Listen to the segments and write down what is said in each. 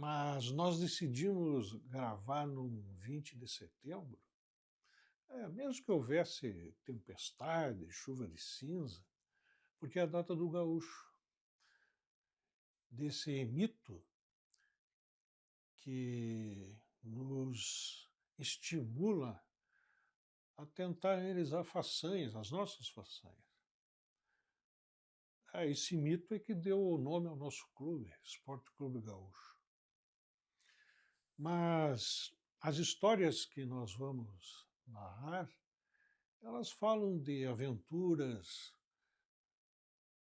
Mas nós decidimos gravar no 20 de setembro, mesmo que houvesse tempestade, chuva de cinza, porque é a data do gaúcho, desse mito que nos estimula a tentar realizar façanhas, as nossas façanhas. Esse mito é que deu o nome ao nosso clube, Esporte Clube Gaúcho. Mas as histórias que nós vamos narrar, elas falam de aventuras,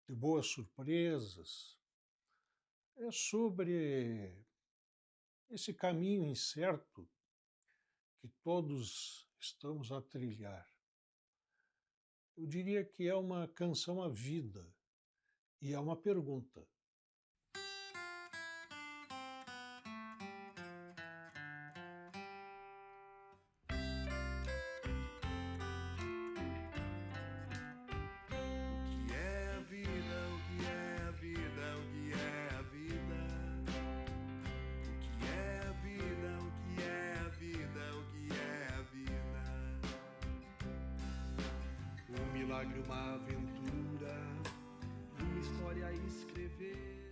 de boas surpresas, é sobre esse caminho incerto que todos estamos a trilhar. Eu diria que é uma canção à vida e é uma pergunta. O que é a vida? O que é a vida? O que é a vida? O que é a vida? O que é a vida? O que é a vida? Um milagre, uma aventura, uma história a escrever.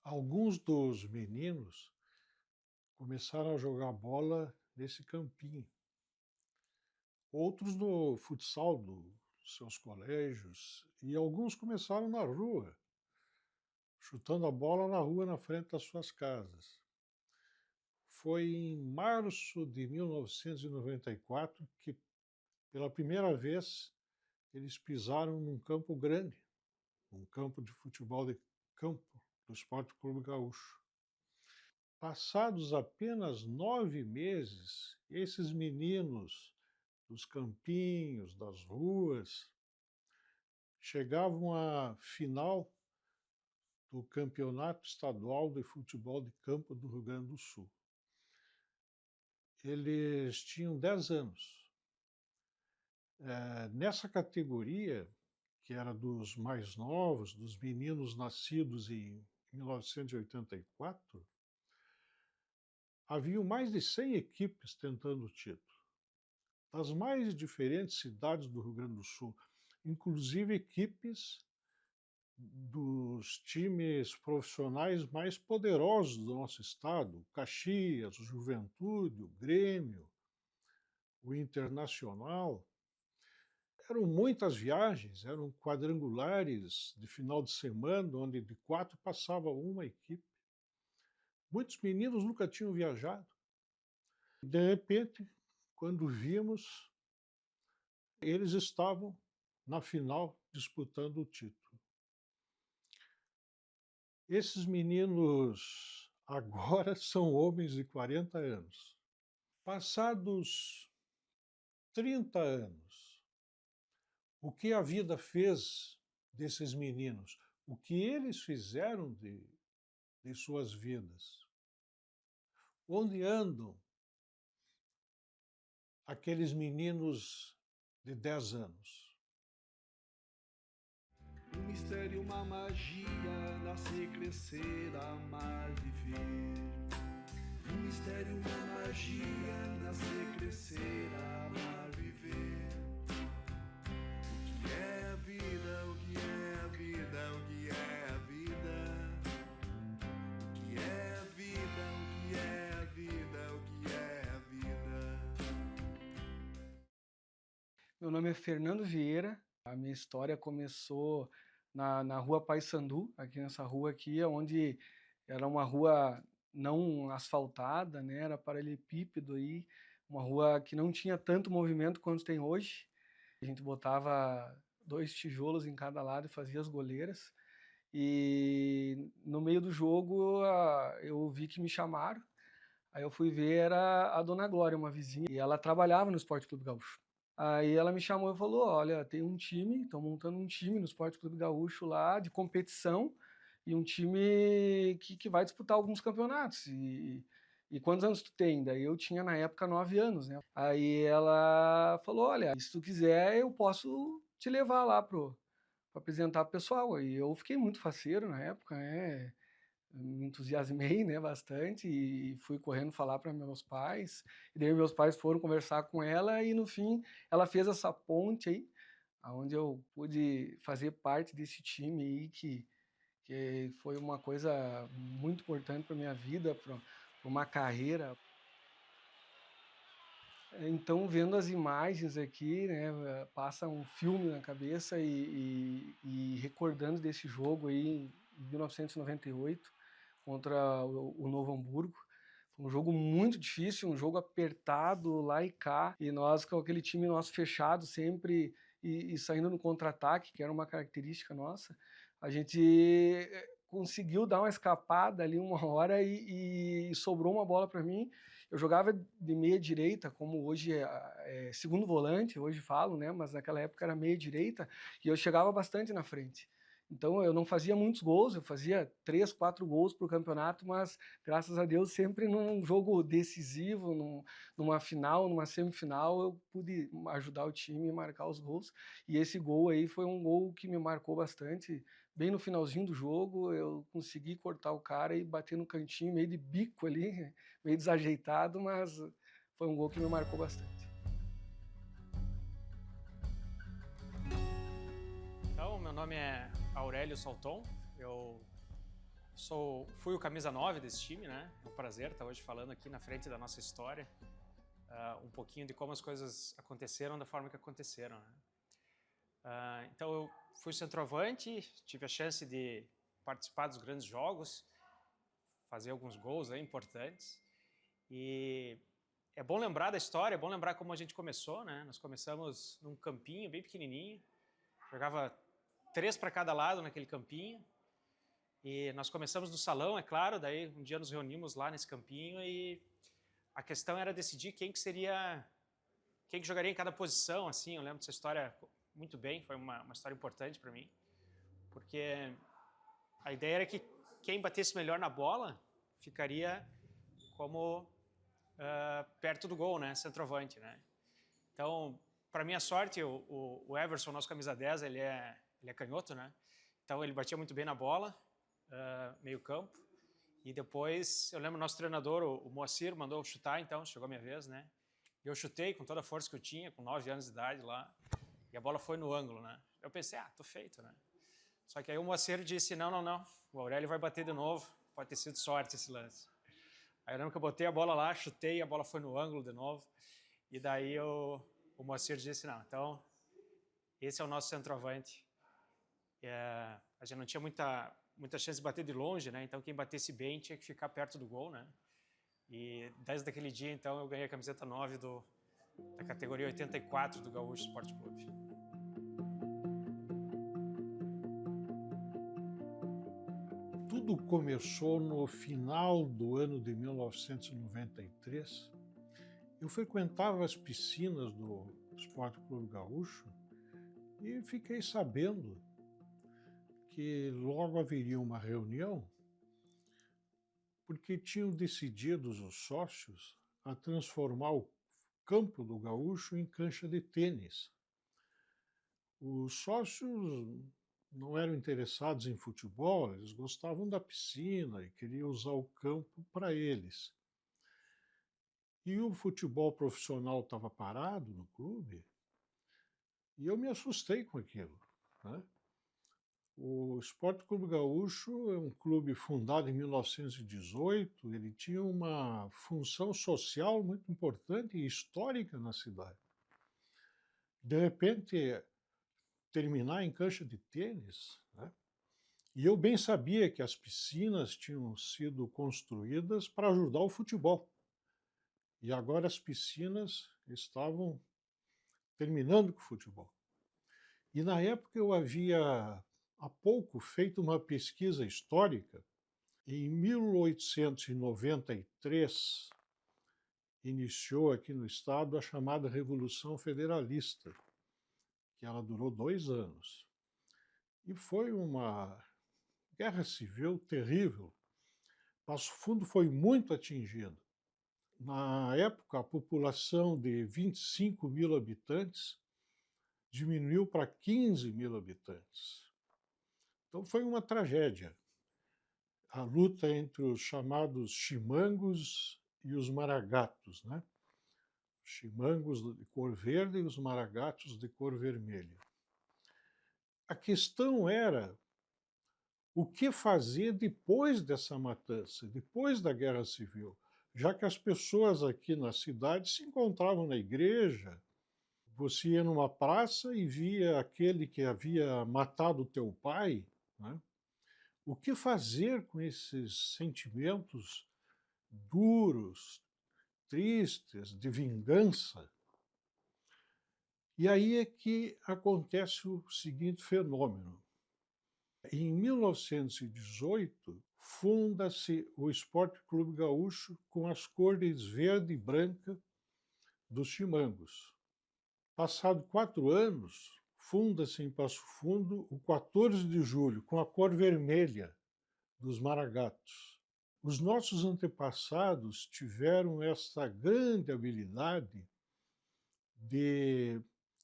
Alguns dos meninos começaram a jogar bola nesse campinho. Outros no futsal dos seus colégios e alguns começaram na rua, chutando a bola na rua na frente das suas casas. Foi em março de 1994 que, pela primeira vez, eles pisaram num campo grande, um campo de futebol de campo do Esporte Clube Gaúcho. Passados apenas 9 meses, esses meninos dos campinhos, das ruas, chegavam à final do Campeonato Estadual de Futebol de Campo do Rio Grande do Sul. Eles tinham 10 anos. Nessa categoria, que era dos mais novos, dos meninos nascidos em 1984, haviam mais de 100 equipes tentando o título, das mais diferentes cidades do Rio Grande do Sul, inclusive equipes dos times profissionais mais poderosos do nosso estado, o Caxias, o Juventude, o Grêmio, o Internacional. Eram muitas viagens, eram quadrangulares de final de semana, onde de 4 passava uma equipe. Muitos meninos nunca tinham viajado. De repente, quando vimos, eles estavam na final disputando o título. Esses meninos agora são homens de 40 anos. Passados 30 anos, o que a vida fez desses meninos? O que eles fizeram de suas vidas? Onde andam aqueles meninos de 10 anos? Um mistério, uma magia, nascer, crescer, amar, viver. Um mistério, uma magia, nascer, crescer, amar, viver. O que é a vida? O que é a vida? O que é a vida? O que é a vida? O que é a vida? O que é a vida? Meu nome é Fernando Vieira. A minha história começou na rua Paissandu, aqui nessa rua aqui, onde era uma rua não asfaltada, né? Era paralelepípedo aí, uma rua que não tinha tanto movimento quanto tem hoje. A gente botava 2 tijolos em cada lado e fazia as goleiras. E no meio do jogo eu vi que me chamaram. Aí eu fui ver, era a Dona Glória, uma vizinha, e ela trabalhava no Esporte Clube Gaúcho. Aí ela me chamou e falou: olha, tem um time, estão montando um time no Esporte Clube Gaúcho lá de competição e um time que vai disputar alguns campeonatos. E quantos anos tu tem? Daí eu tinha na época 9 anos, né? Aí ela falou: olha, se tu quiser eu posso te levar lá para apresentar pro pessoal. Aí eu fiquei muito faceiro na época, né? me entusiasmei, né, bastante e fui correndo falar para meus pais. E daí meus pais foram conversar com ela e no fim ela fez essa ponte aí, aonde eu pude fazer parte desse time aí que foi uma coisa muito importante para minha vida, para uma carreira. Então, vendo as imagens aqui, né, passa um filme na cabeça e recordando desse jogo aí em 1998 contra o Novo Hamburgo. Foi um jogo muito difícil, um jogo apertado lá e cá, e nós com aquele time nosso fechado sempre e saindo no contra-ataque, que era uma característica nossa, a gente conseguiu dar uma escapada ali uma hora e sobrou uma bola para mim. Eu jogava de meia direita, como hoje é segundo volante, hoje falo, né? Mas naquela época era meia direita e eu chegava bastante na frente. Então eu não fazia muitos gols, eu fazia 3, 4 gols para o campeonato, mas graças a Deus sempre num jogo decisivo, numa final, numa semifinal, eu pude ajudar o time e marcar os gols. E esse gol aí foi um gol que me marcou bastante. Bem no finalzinho do jogo, eu consegui cortar o cara e bater no cantinho, meio de bico ali, meio desajeitado, mas foi um gol que me marcou bastante. Então, meu nome é Aurélio Salton, eu fui o camisa 9 desse time, né? É um prazer estar hoje falando aqui na frente da nossa história, um pouquinho de como as coisas aconteceram da forma que aconteceram, né? Então, eu fui centroavante, tive a chance de participar dos grandes jogos, fazer alguns gols aí importantes. E é bom lembrar da história, é bom lembrar como a gente começou, né? Nós começamos num campinho bem pequenininho, jogava 3 para cada lado naquele campinho. E nós começamos no salão, é claro, daí um dia nos reunimos lá nesse campinho e a questão era decidir quem que jogaria em cada posição, assim. Eu lembro dessa história muito bem, foi uma história importante para mim, porque a ideia era que quem batesse melhor na bola ficaria como perto do gol, né, centroavante, né. Então, para minha sorte, o Everson, nosso camisa 10, ele é canhoto, né, então ele batia muito bem na bola, meio campo, e depois, eu lembro nosso treinador, o Moacir, mandou eu chutar, então chegou a minha vez, né, e eu chutei com toda a força que eu tinha, com 9 anos de idade lá, e a bola foi no ângulo, né. Eu pensei, tô feito, né. Só que aí o Moacir disse, não, o Aurélio vai bater de novo, pode ter sido sorte esse lance. Aí eu lembro que eu botei a bola lá, chutei, a bola foi no ângulo de novo, e daí o Moacir disse, não, então esse é o nosso centroavante. A gente não tinha muita chance de bater de longe, né, então quem batesse bem tinha que ficar perto do gol, né. E desde aquele dia, então, eu ganhei a camiseta 9 da categoria 84 do Gaúcho Esporte Clube. Tudo começou no final do ano de 1993. Eu frequentava as piscinas do Esporte Clube Gaúcho e fiquei sabendo que logo haveria uma reunião porque tinham decidido os sócios a transformar o campo do Gaúcho em cancha de tênis. Os sócios não eram interessados em futebol, eles gostavam da piscina e queriam usar o campo para eles. E o futebol profissional estava parado no clube e eu me assustei com aquilo, né? O Esporte Clube Gaúcho é um clube fundado em 1918, ele tinha uma função social muito importante e histórica na cidade. De repente, terminar em cancha de tênis, né? E eu bem sabia que as piscinas tinham sido construídas para ajudar o futebol. E agora as piscinas estavam terminando com o futebol. E na época eu havia há pouco feito uma pesquisa histórica. Em 1893 iniciou aqui no estado a chamada Revolução Federalista, que ela durou 2 anos. E foi uma guerra civil terrível. Passo Fundo foi muito atingido. Na época, a população de 25 mil habitantes diminuiu para 15 mil habitantes. Então foi uma tragédia. a luta entre os chamados chimangos e os maragatos, né? Chimangos de cor verde e os maragatos de cor vermelha. A questão era o que fazer depois dessa matança, depois da Guerra Civil, já que as pessoas aqui na cidade se encontravam na igreja, você ia numa praça e via aquele que havia matado o teu pai, né? O que fazer com esses sentimentos duros, tristes, de vingança? E aí é que acontece o seguinte fenômeno. Em 1918, funda-se o Esporte Clube Gaúcho com as cores verde e branca dos chimangos. Passado 4 anos, funda-se em Passo Fundo o 14 de julho, com a cor vermelha dos maragatos. Os nossos antepassados tiveram essa grande habilidade de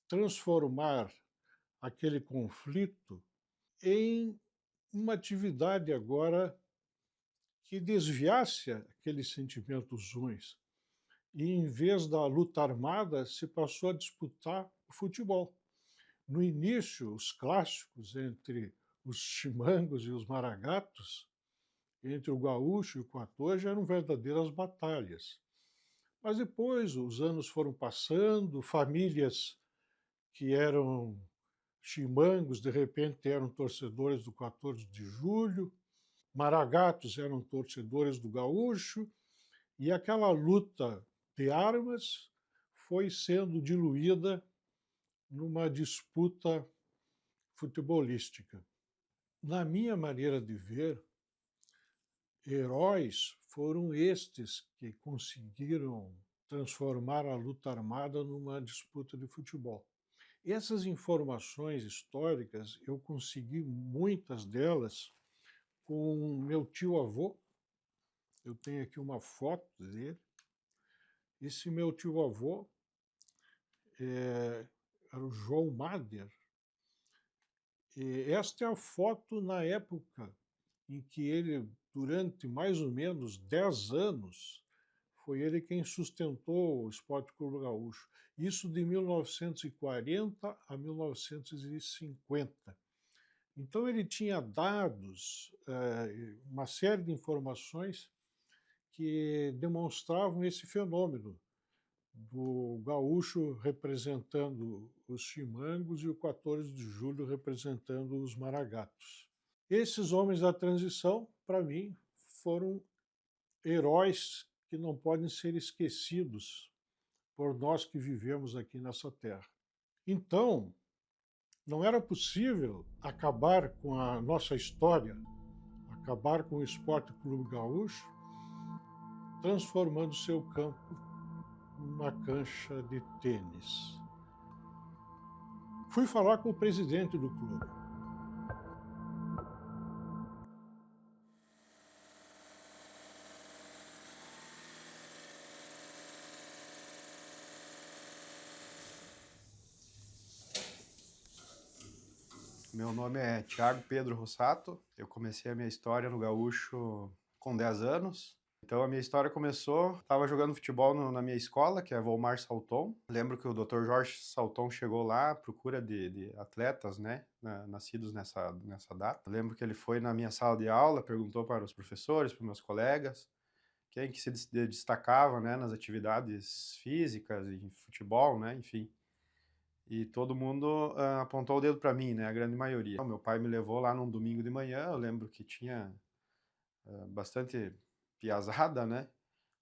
transformar aquele conflito em uma atividade agora que desviasse aqueles sentimentos ruins. E em vez da luta armada, se passou a disputar o futebol. No início, os clássicos entre os chimangos e os maragatos, entre o gaúcho e o quatorze, eram verdadeiras batalhas. Mas depois os anos foram passando, famílias que eram chimangos, de repente, eram torcedores do 14 de julho, maragatos eram torcedores do gaúcho, e aquela luta de armas foi sendo diluída numa disputa futebolística. Na minha maneira de ver, heróis foram estes que conseguiram transformar a luta armada numa disputa de futebol. Essas informações históricas, eu consegui muitas delas com meu tio-avô. Eu tenho aqui uma foto dele. Esse meu tio-avô era o João Mader. E esta é a foto na época em que ele, durante mais ou menos 10 anos, foi ele quem sustentou o Esporte Clube Gaúcho. Isso de 1940 a 1950. Então ele tinha dados, uma série de informações que demonstravam esse fenômeno do gaúcho representando os chimangos e o 14 de julho representando os maragatos. Esses homens da transição, para mim, foram heróis que não podem ser esquecidos por nós que vivemos aqui nessa terra. Então, não era possível acabar com a nossa história, acabar com o Esporte Clube Gaúcho, transformando seu campo numa cancha de tênis. Fui falar com o presidente do clube. Meu nome é Thiago Pedro Rossato. Eu comecei a minha história no Gaúcho com 10 anos. Então a minha história começou, estava jogando futebol na minha escola, que é Volmar Salton. Lembro que o Dr. Jorge Salton chegou lá à procura de atletas, né, nascidos nessa data. Lembro que ele foi na minha sala de aula, perguntou para os professores, para meus colegas, quem que se destacava, né, nas atividades físicas e futebol, né, enfim. E todo mundo apontou o dedo para mim, né, a grande maioria. Meu pai me levou lá num domingo de manhã, eu lembro que tinha bastante piazada, né,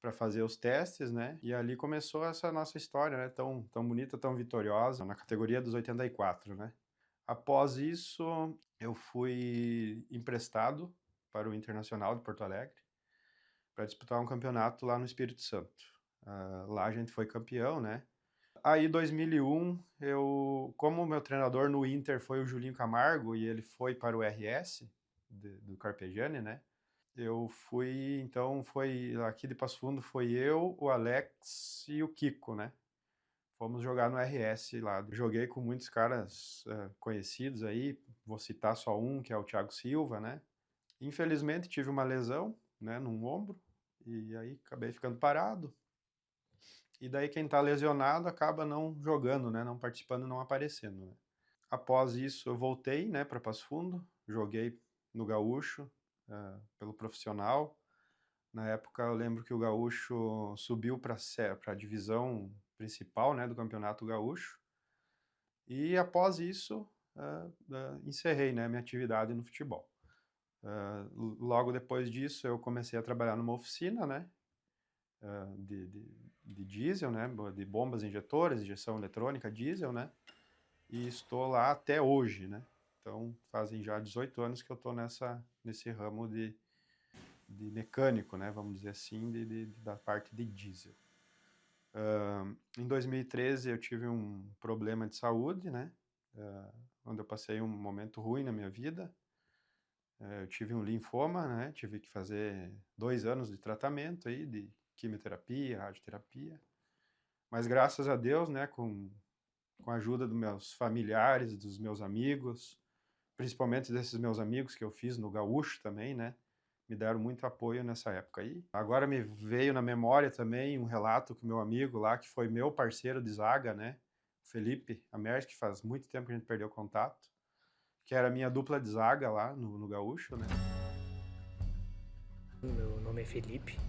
para fazer os testes, né, e ali começou essa nossa história, né, tão bonita, tão vitoriosa, na categoria dos 84, né. Após isso, eu fui emprestado para o Internacional de Porto Alegre para disputar um campeonato lá no Espírito Santo. Lá a gente foi campeão, né. Aí, em 2001, como o meu treinador no Inter foi o Julinho Camargo e ele foi para o RS do Carpegiani, né? Foi aqui de Passo Fundo, foi eu, o Alex e o Kiko, né? Fomos jogar no RS lá. Joguei com muitos caras conhecidos aí, vou citar só um, que é o Thiago Silva, né? Infelizmente tive uma lesão, né, num ombro, e aí acabei ficando parado. E daí quem está lesionado acaba não jogando, né, não participando, não aparecendo, né. Após isso eu voltei, né, para Passo Fundo, joguei no Gaúcho, pelo profissional. Na época eu lembro que o Gaúcho subiu para a divisão principal, né, do Campeonato Gaúcho. E após isso, encerrei, né, minha atividade no futebol. Logo depois disso eu comecei a trabalhar numa oficina, né, de diesel, né, de bombas injetoras, injeção eletrônica, diesel, né, e estou lá até hoje, né. Então fazem já 18 anos que eu estou nesse ramo de mecânico, né, vamos dizer assim, da parte de diesel. Em 2013 eu tive um problema de saúde, né, onde eu passei um momento ruim na minha vida. Eu tive um linfoma, né, tive que fazer 2 anos de tratamento aí, de quimioterapia, radioterapia. Mas graças a Deus, né, com a ajuda dos meus familiares, dos meus amigos, principalmente desses meus amigos que eu fiz no Gaúcho também, né, me deram muito apoio nessa época aí. Agora me veio na memória também um relato que o meu amigo lá, que foi meu parceiro de zaga, né, Felipe Amersch, que faz muito tempo que a gente perdeu contato, que era a minha dupla de zaga lá no Gaúcho, né. Meu nome é Felipe,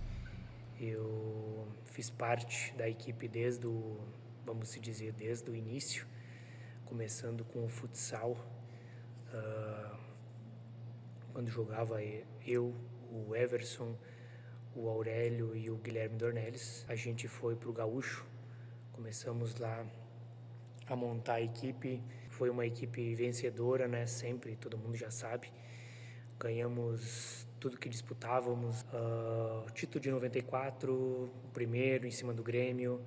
eu fiz parte da equipe desde o início, começando com o futsal, quando jogava eu, o Everson, o Aurélio e o Guilherme Dornelles. A gente foi para o Gaúcho, começamos lá a montar a equipe. Foi uma equipe vencedora, né? Sempre, todo mundo já sabe. Ganhamos tudo que disputávamos. O título de 94, o primeiro em cima do Grêmio,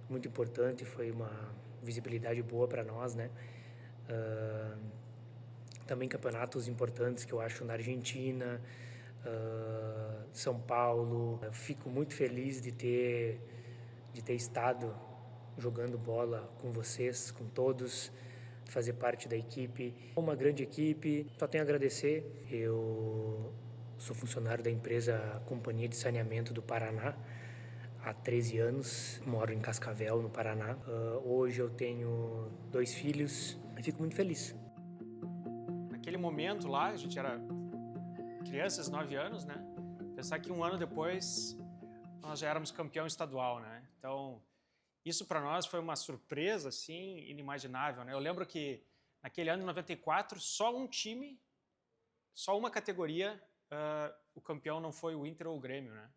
muito importante, foi uma visibilidade boa para nós, né? Também campeonatos importantes que eu acho na Argentina, São Paulo. Eu fico muito feliz de ter estado jogando bola com vocês, com todos, fazer parte da equipe. Uma grande equipe, só tenho a agradecer. Eu sou funcionário da empresa Companhia de Saneamento do Paraná há 13 anos, moro em Cascavel, no Paraná. Hoje eu tenho 2 filhos e fico muito feliz. Naquele momento lá, a gente era crianças, 9 anos, né? Pensar que um ano depois nós já éramos campeão estadual, né? Então, isso para nós foi uma surpresa, assim, inimaginável, né? Eu lembro que naquele ano de 94, só um time, só uma categoria, o campeão não foi o Inter ou o Grêmio, né?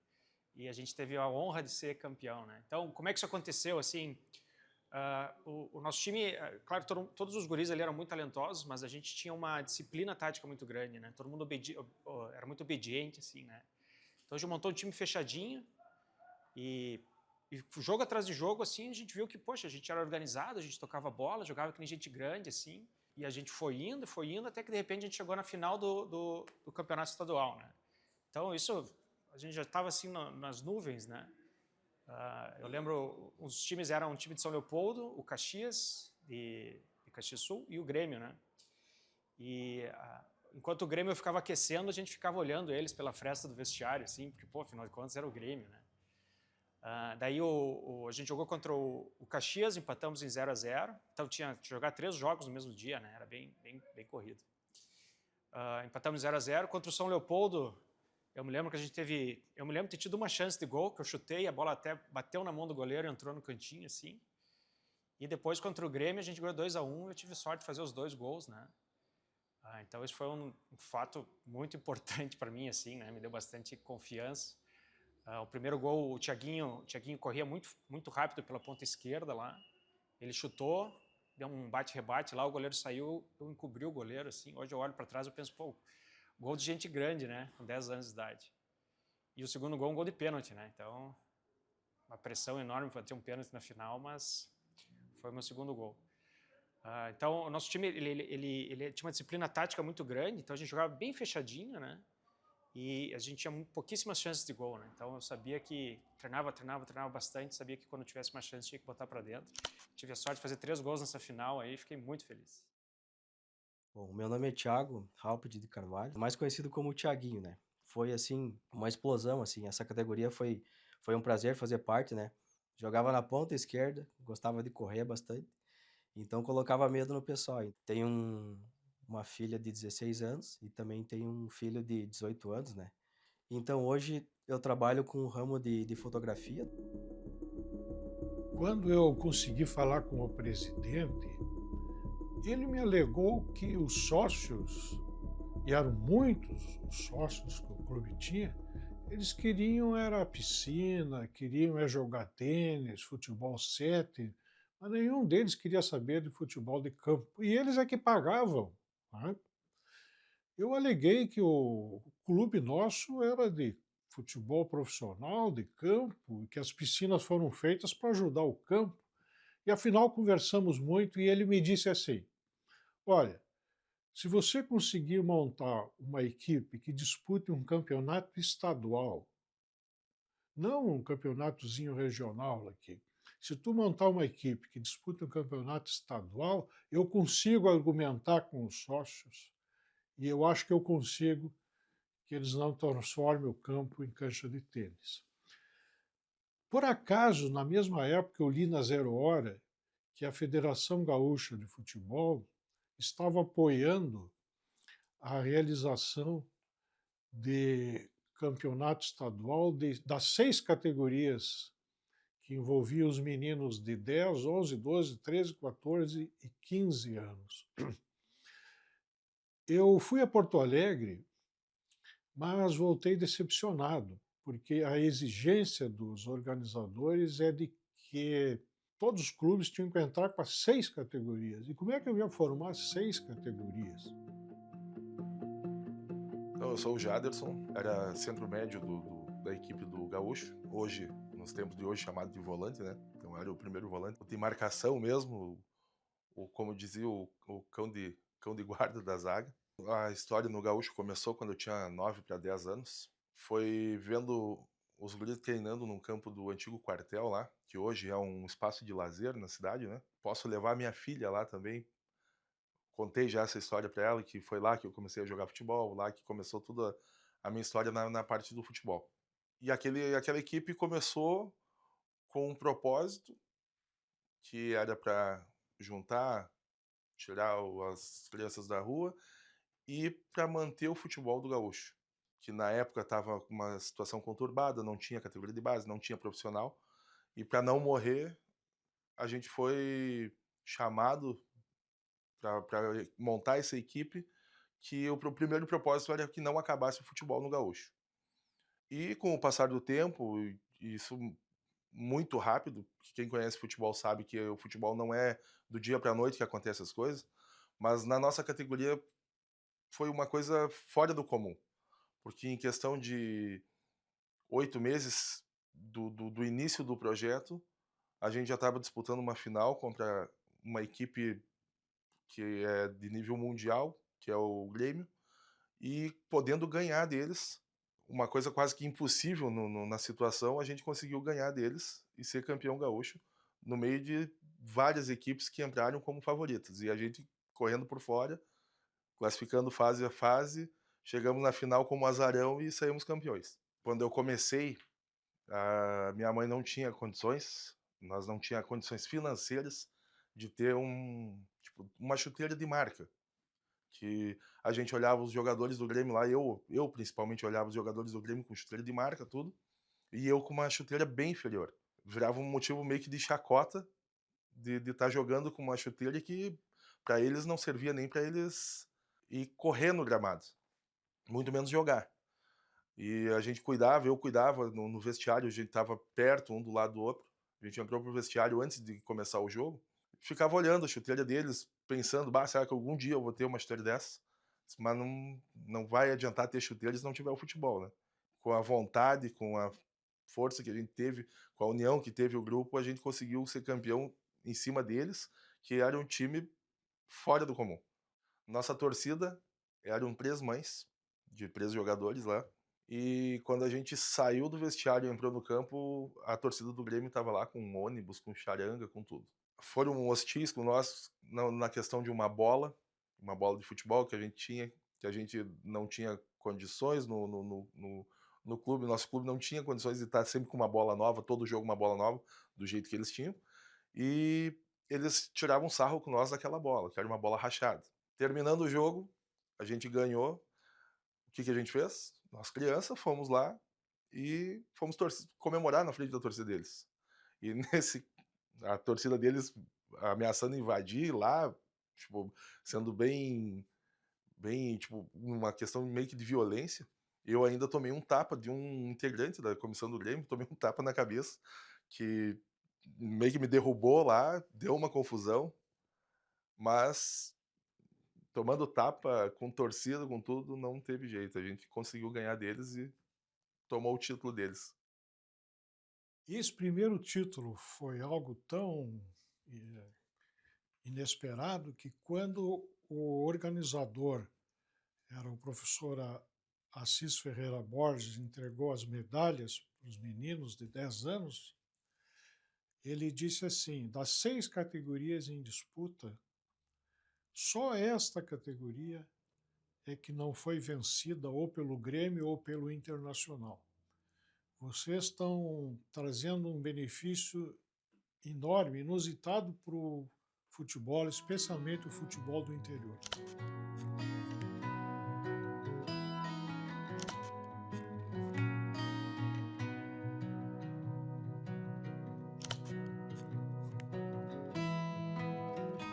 E a gente teve a honra de ser campeão, né? Então, como é que isso aconteceu, assim? O nosso time, claro, todos os guris ali eram muito talentosos, mas a gente tinha uma disciplina tática muito grande, né? Todo mundo era muito obediente, assim, né? Então a gente montou um time fechadinho e jogo atrás de jogo, assim, a gente viu que, poxa, a gente era organizado, a gente tocava bola, jogava que nem gente grande, assim, e a gente foi indo, até que de repente a gente chegou na final do campeonato estadual, né? Então isso, a gente já estava assim nas nuvens, né? Eu lembro, os times eram um time de São Leopoldo, o Caxias, de Caxias Sul, e o Grêmio, né? E enquanto o Grêmio ficava aquecendo, a gente ficava olhando eles pela fresta do vestiário, assim, porque, pô, afinal de contas era o Grêmio, né? Daí a gente jogou contra o Caxias, empatamos em 0-0, então tinha que jogar 3 jogos no mesmo dia, né? Era bem corrido. Empatamos 0-0. Contra o São Leopoldo, eu me lembro de ter tido uma chance de gol, que eu chutei, a bola até bateu na mão do goleiro e entrou no cantinho, assim. E depois, contra o Grêmio, a gente ganhou 2-1, eu tive sorte de fazer os 2 gols, né? Então, isso foi um fato muito importante para mim, assim, né? Me deu bastante confiança. O primeiro gol, o Thiaguinho corria muito rápido pela ponta esquerda lá. Ele chutou, deu um bate-rebate lá, o goleiro saiu, eu encobri o goleiro, assim. Hoje eu olho para trás e penso, pô, gol de gente grande, né? Com 10 anos de idade. E o segundo gol, um gol de pênalti, né? Então, uma pressão enorme para ter um pênalti na final, mas foi o meu segundo gol. Então, o nosso time, ele tinha uma disciplina tática muito grande, então a gente jogava bem fechadinho, né? E a gente tinha pouquíssimas chances de gol, né? Então eu sabia que treinava bastante, sabia que quando tivesse uma chance tinha que botar para dentro. Tive a sorte de fazer 3 gols nessa final aí, fiquei muito feliz. Bom, meu nome é Thiago Halpid de Carvalho, mais conhecido como Thiaguinho, né? Foi, assim, uma explosão, assim, essa categoria foi um prazer fazer parte, né? Jogava na ponta esquerda, gostava de correr bastante, então colocava medo no pessoal. Tenho uma filha de 16 anos e também tenho um filho de 18 anos, né? Então hoje eu trabalho com o ramo de fotografia. Quando eu consegui falar com o presidente, ele me alegou que os sócios, e eram muitos os sócios que o clube tinha, eles queriam era a piscina, queriam jogar tênis, futebol 7, mas nenhum deles queria saber de futebol de campo. E eles é que pagavam, né? Eu aleguei que o clube nosso era de futebol profissional, de campo, e que as piscinas foram feitas para ajudar o campo. E afinal conversamos muito e ele me disse assim: olha, se você conseguir montar uma equipe que dispute um campeonato estadual, não um campeonatozinho regional aqui, se tu montar uma equipe que dispute um campeonato estadual, eu consigo argumentar com os sócios e eu acho que eu consigo que eles não transformem o campo em cancha de tênis. Por acaso, na mesma época, eu li na Zero Hora que a Federação Gaúcha de Futebol estava apoiando a realização de campeonato estadual das 6 categorias que envolviam os meninos de 10, 11, 12, 13, 14 e 15 anos. Eu fui a Porto Alegre, mas voltei decepcionado, porque a exigência dos organizadores é de que todos os clubes tinham que entrar com as 6 categorias. E como é que eu ia formar 6 categorias? Então, eu sou o Jaderson, era centro médio da equipe do Gaúcho, hoje, nos tempos de hoje, chamado de volante, né? Então, era o primeiro volante. De marcação mesmo, como dizia o cão de guarda da zaga. A história no Gaúcho começou quando eu tinha 9 para 10 anos. Foi vendo os guris treinando num campo do antigo quartel lá, que hoje é um espaço de lazer na cidade, né? Posso levar minha filha lá também. Contei já essa história para ela, que foi lá que eu comecei a jogar futebol, lá que começou toda a minha história na parte do futebol. E aquela equipe começou com um propósito que era para juntar, tirar as crianças da rua e para manter o futebol do gaúcho, que na época estava com uma situação conturbada, não tinha categoria de base, não tinha profissional, e para não morrer, a gente foi chamado para montar essa equipe, que o primeiro propósito era que não acabasse o futebol no gaúcho. E com o passar do tempo, isso muito rápido, quem conhece futebol sabe que o futebol não é do dia para a noite que acontecem as coisas, mas na nossa categoria foi uma coisa fora do comum, porque em questão de 8 meses do início do projeto, a gente já estava disputando uma final contra uma equipe que é de nível mundial, que é o Grêmio, e podendo ganhar deles, uma coisa quase que impossível na situação, a gente conseguiu ganhar deles e ser campeão gaúcho no meio de várias equipes que entraram como favoritas. E a gente correndo por fora, classificando fase a fase, chegamos na final como azarão e saímos campeões. Quando eu comecei, a minha mãe não tinha condições, nós não tinha condições financeiras de ter uma chuteira de marca, que a gente olhava os jogadores do Grêmio lá, eu principalmente olhava os jogadores do Grêmio com chuteira de marca, tudo, e eu com uma chuteira bem inferior. Virava um motivo meio que de chacota de estar jogando com uma chuteira que para eles não servia nem para eles ir correr no gramado, muito menos jogar. E a gente cuidava, eu cuidava no vestiário, a gente estava perto um do lado do outro. A gente entrou pro vestiário antes de começar o jogo, ficava olhando a chuteira deles, pensando, bah, será que algum dia eu vou ter uma chuteira dessa? Mas não vai adiantar ter chuteira se não tiver o futebol, né? Com a vontade, com a força que a gente teve, com a união que teve o grupo, a gente conseguiu ser campeão em cima deles, que era um time fora do comum. Nossa torcida eram 3 mães de 3 jogadores lá. E quando a gente saiu do vestiário e entrou no campo, a torcida do Grêmio estava lá com um ônibus, com charanga, com tudo. Foram hostis com nós na questão de uma bola. uma bola de futebol que a gente não tinha condições no clube, nosso clube não tinha condições de estar sempre com uma bola nova, todo jogo uma bola nova, do jeito que eles tinham, e eles tiravam sarro com nós daquela bola, que era uma bola rachada. Terminando o jogo, a gente ganhou. O que a gente fez? Nós crianças fomos lá e fomos comemorar na frente da torcida deles. E a torcida deles ameaçando invadir lá, tipo, sendo bem, tipo, uma questão meio que de violência. Eu ainda tomei um tapa de um integrante da comissão do Grêmio, tomei um tapa na cabeça, que meio que me derrubou lá, deu uma confusão, mas tomando tapa, com torcida, com tudo, não teve jeito. A gente conseguiu ganhar deles e tomou o título deles. E esse primeiro título foi algo tão inesperado que quando o organizador era o professor Assis Ferreira Borges, entregou as medalhas para os meninos de 10 anos, ele disse assim, das 6 categorias em disputa, só esta categoria é que não foi vencida ou pelo Grêmio ou pelo Internacional. Vocês estão trazendo um benefício enorme, inusitado para o futebol, especialmente o futebol do interior.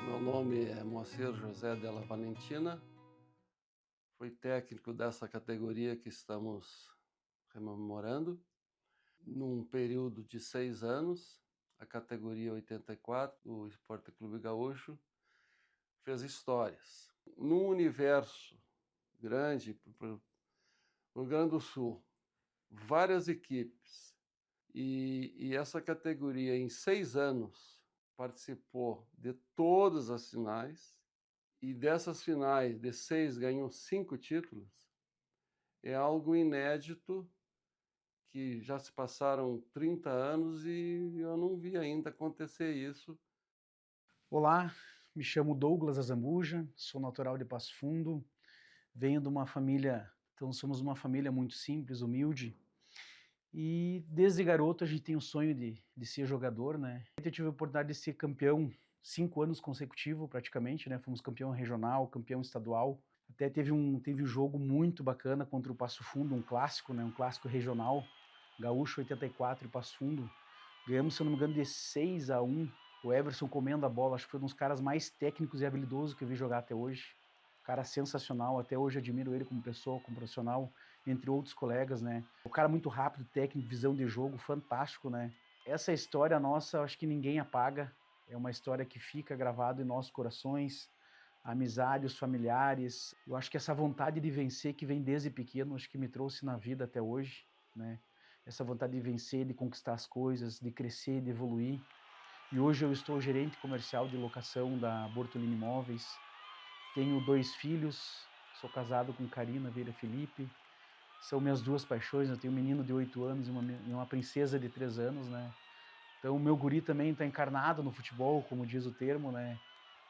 Meu nome é Moacir José Della Valentina, fui técnico dessa categoria que estamos rememorando. Num período de 6 anos, a categoria 84 do Esporte Clube Gaúcho fez histórias. Num universo grande, no Rio Grande do Sul, várias equipes, e essa categoria em 6 anos participou de todas as finais, e dessas finais, de 6, ganhou 5 títulos, é algo inédito, que já se passaram 30 anos e eu não vi ainda acontecer isso. Olá, me chamo Douglas Azambuja, sou natural de Passo Fundo, venho de uma família, então somos uma família muito simples, humilde, e desde garoto a gente tem o sonho de ser jogador, né? Eu tive a oportunidade de ser campeão 5 anos consecutivos praticamente, né? Fomos campeão regional, campeão estadual, até teve um jogo muito bacana contra o Passo Fundo, um clássico, né? Um clássico regional, Gaúcho 84 e Passo Fundo, ganhamos, se eu não me engano, de 6-1, o Everson comendo a bola, acho que foi um dos caras mais técnicos e habilidosos que eu vi jogar até hoje, cara sensacional, até hoje admiro ele como pessoa, como profissional, entre outros colegas, né, o cara muito rápido, técnico, visão de jogo, fantástico, né, essa história nossa, acho que ninguém apaga, é uma história que fica gravada em nossos corações, a amizade, os familiares, eu acho que essa vontade de vencer que vem desde pequeno, acho que me trouxe na vida até hoje, né, essa vontade de vencer, de conquistar as coisas, de crescer, de evoluir. E hoje eu estou gerente comercial de locação da Bortolini Imóveis. Tenho 2 filhos, sou casado com Karina Vieira Felipe. São minhas 2 paixões, eu tenho um menino de 8 anos e uma princesa de 3 anos, né? Então o meu guri também está encarnado no futebol, como diz o termo, né?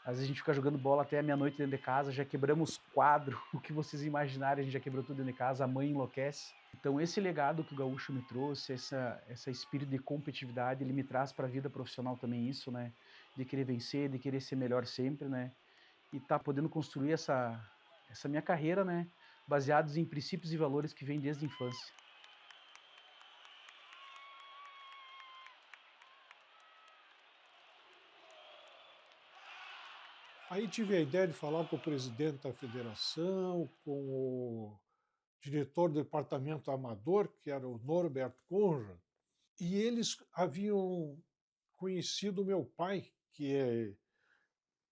Às vezes a gente fica jogando bola até a meia-noite dentro de casa, já quebramos quadro, o que vocês imaginarem, a gente já quebrou tudo dentro de casa, a mãe enlouquece. Então esse legado que o Gaúcho me trouxe, essa espírito de competitividade, ele me traz para a vida profissional também isso, né? De querer vencer, de querer ser melhor sempre, né? E tá podendo construir essa minha carreira, né? Baseados em princípios e valores que vêm desde a infância. Aí tive a ideia de falar com o presidente da federação, com o diretor do departamento amador, que era o Norberto Conja, e eles haviam conhecido meu pai, que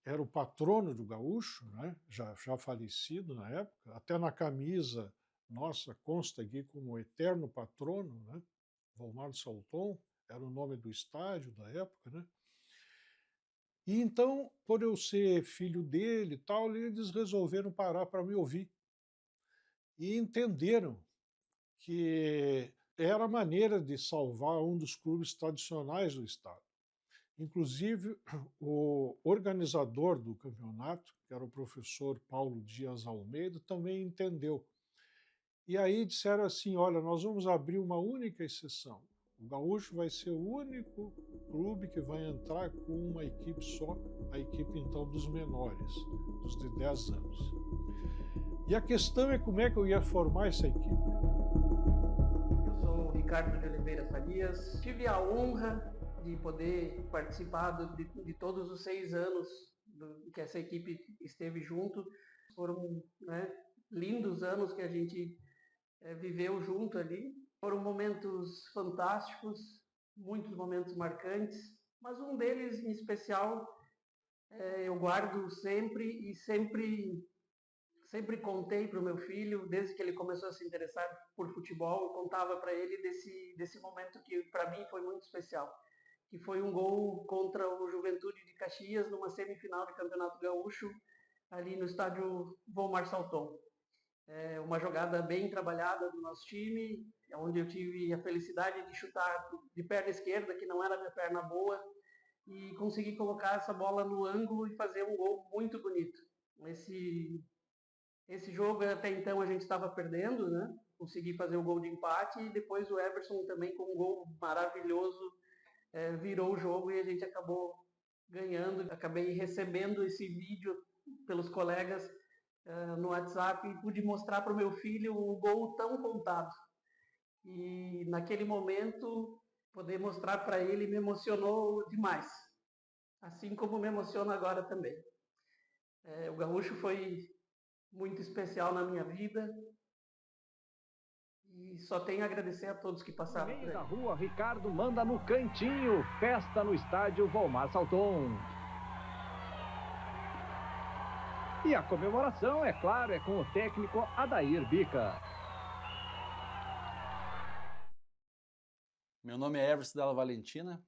era o patrono do Gaúcho, né? já falecido na época, até na camisa nossa consta aqui como eterno patrono, né? Volmar Salton, era o nome do estádio da época, né? E então, por eu ser filho dele e tal, eles resolveram parar para me ouvir. E entenderam que era a maneira de salvar um dos clubes tradicionais do estado. Inclusive, o organizador do campeonato, que era o professor Paulo Dias Almeida, também entendeu. E aí disseram assim: olha, nós vamos abrir uma única exceção. O Gaúcho vai ser o único clube que vai entrar com uma equipe só, a equipe então dos menores, dos de 10 anos. E a questão é como é que eu ia formar essa equipe. Eu sou o Ricardo de Oliveira Farias. Tive a honra de poder participar de todos os 6 anos que essa equipe esteve junto. Foram, né, lindos anos que a gente viveu junto ali. Foram momentos fantásticos, muitos momentos marcantes, mas um deles em especial eu guardo sempre e sempre contei para o meu filho, desde que ele começou a se interessar por futebol, eu contava para ele desse momento que para mim foi muito especial, que foi um gol contra o Juventude de Caxias numa semifinal de Campeonato Gaúcho, ali no estádio Volmar Salton. Uma jogada bem trabalhada do nosso time, onde eu tive a felicidade de chutar de perna esquerda, que não era minha perna boa, e consegui colocar essa bola no ângulo e fazer um gol muito bonito. Esse jogo, até então, a gente estava perdendo, né? Consegui fazer o gol de empate e depois o Everson também com um gol maravilhoso virou o jogo e a gente acabou ganhando. Acabei recebendo esse vídeo pelos colegas no WhatsApp e pude mostrar para o meu filho o gol tão contado. E naquele momento, poder mostrar para ele me emocionou demais. Assim como me emociona agora também. O Gaúcho foi muito especial na minha vida. E só tenho a agradecer a todos que passaram por aí. No meio da rua, Ricardo manda no cantinho. Festa no estádio Volmar Salton. E a comemoração, é claro, é com o técnico Adair Bica. Meu nome é Everson Della Valentina.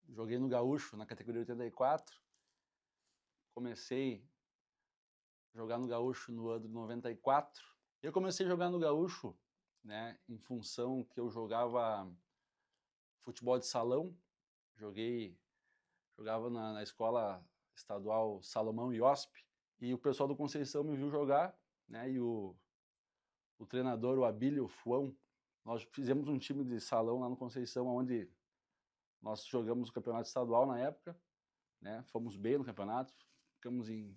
Joguei no Gaúcho na categoria 84. Comecei a jogar no Gaúcho no ano de 94. Eu comecei a jogar no Gaúcho, né, em função que eu jogava futebol de salão. Jogava na escola estadual Salomão Iosp. E o pessoal do Conceição me viu jogar, né, e o treinador, o Abílio Fuão, nós fizemos um time de salão lá no Conceição, onde nós jogamos o campeonato estadual na época, né, fomos bem no campeonato, ficamos em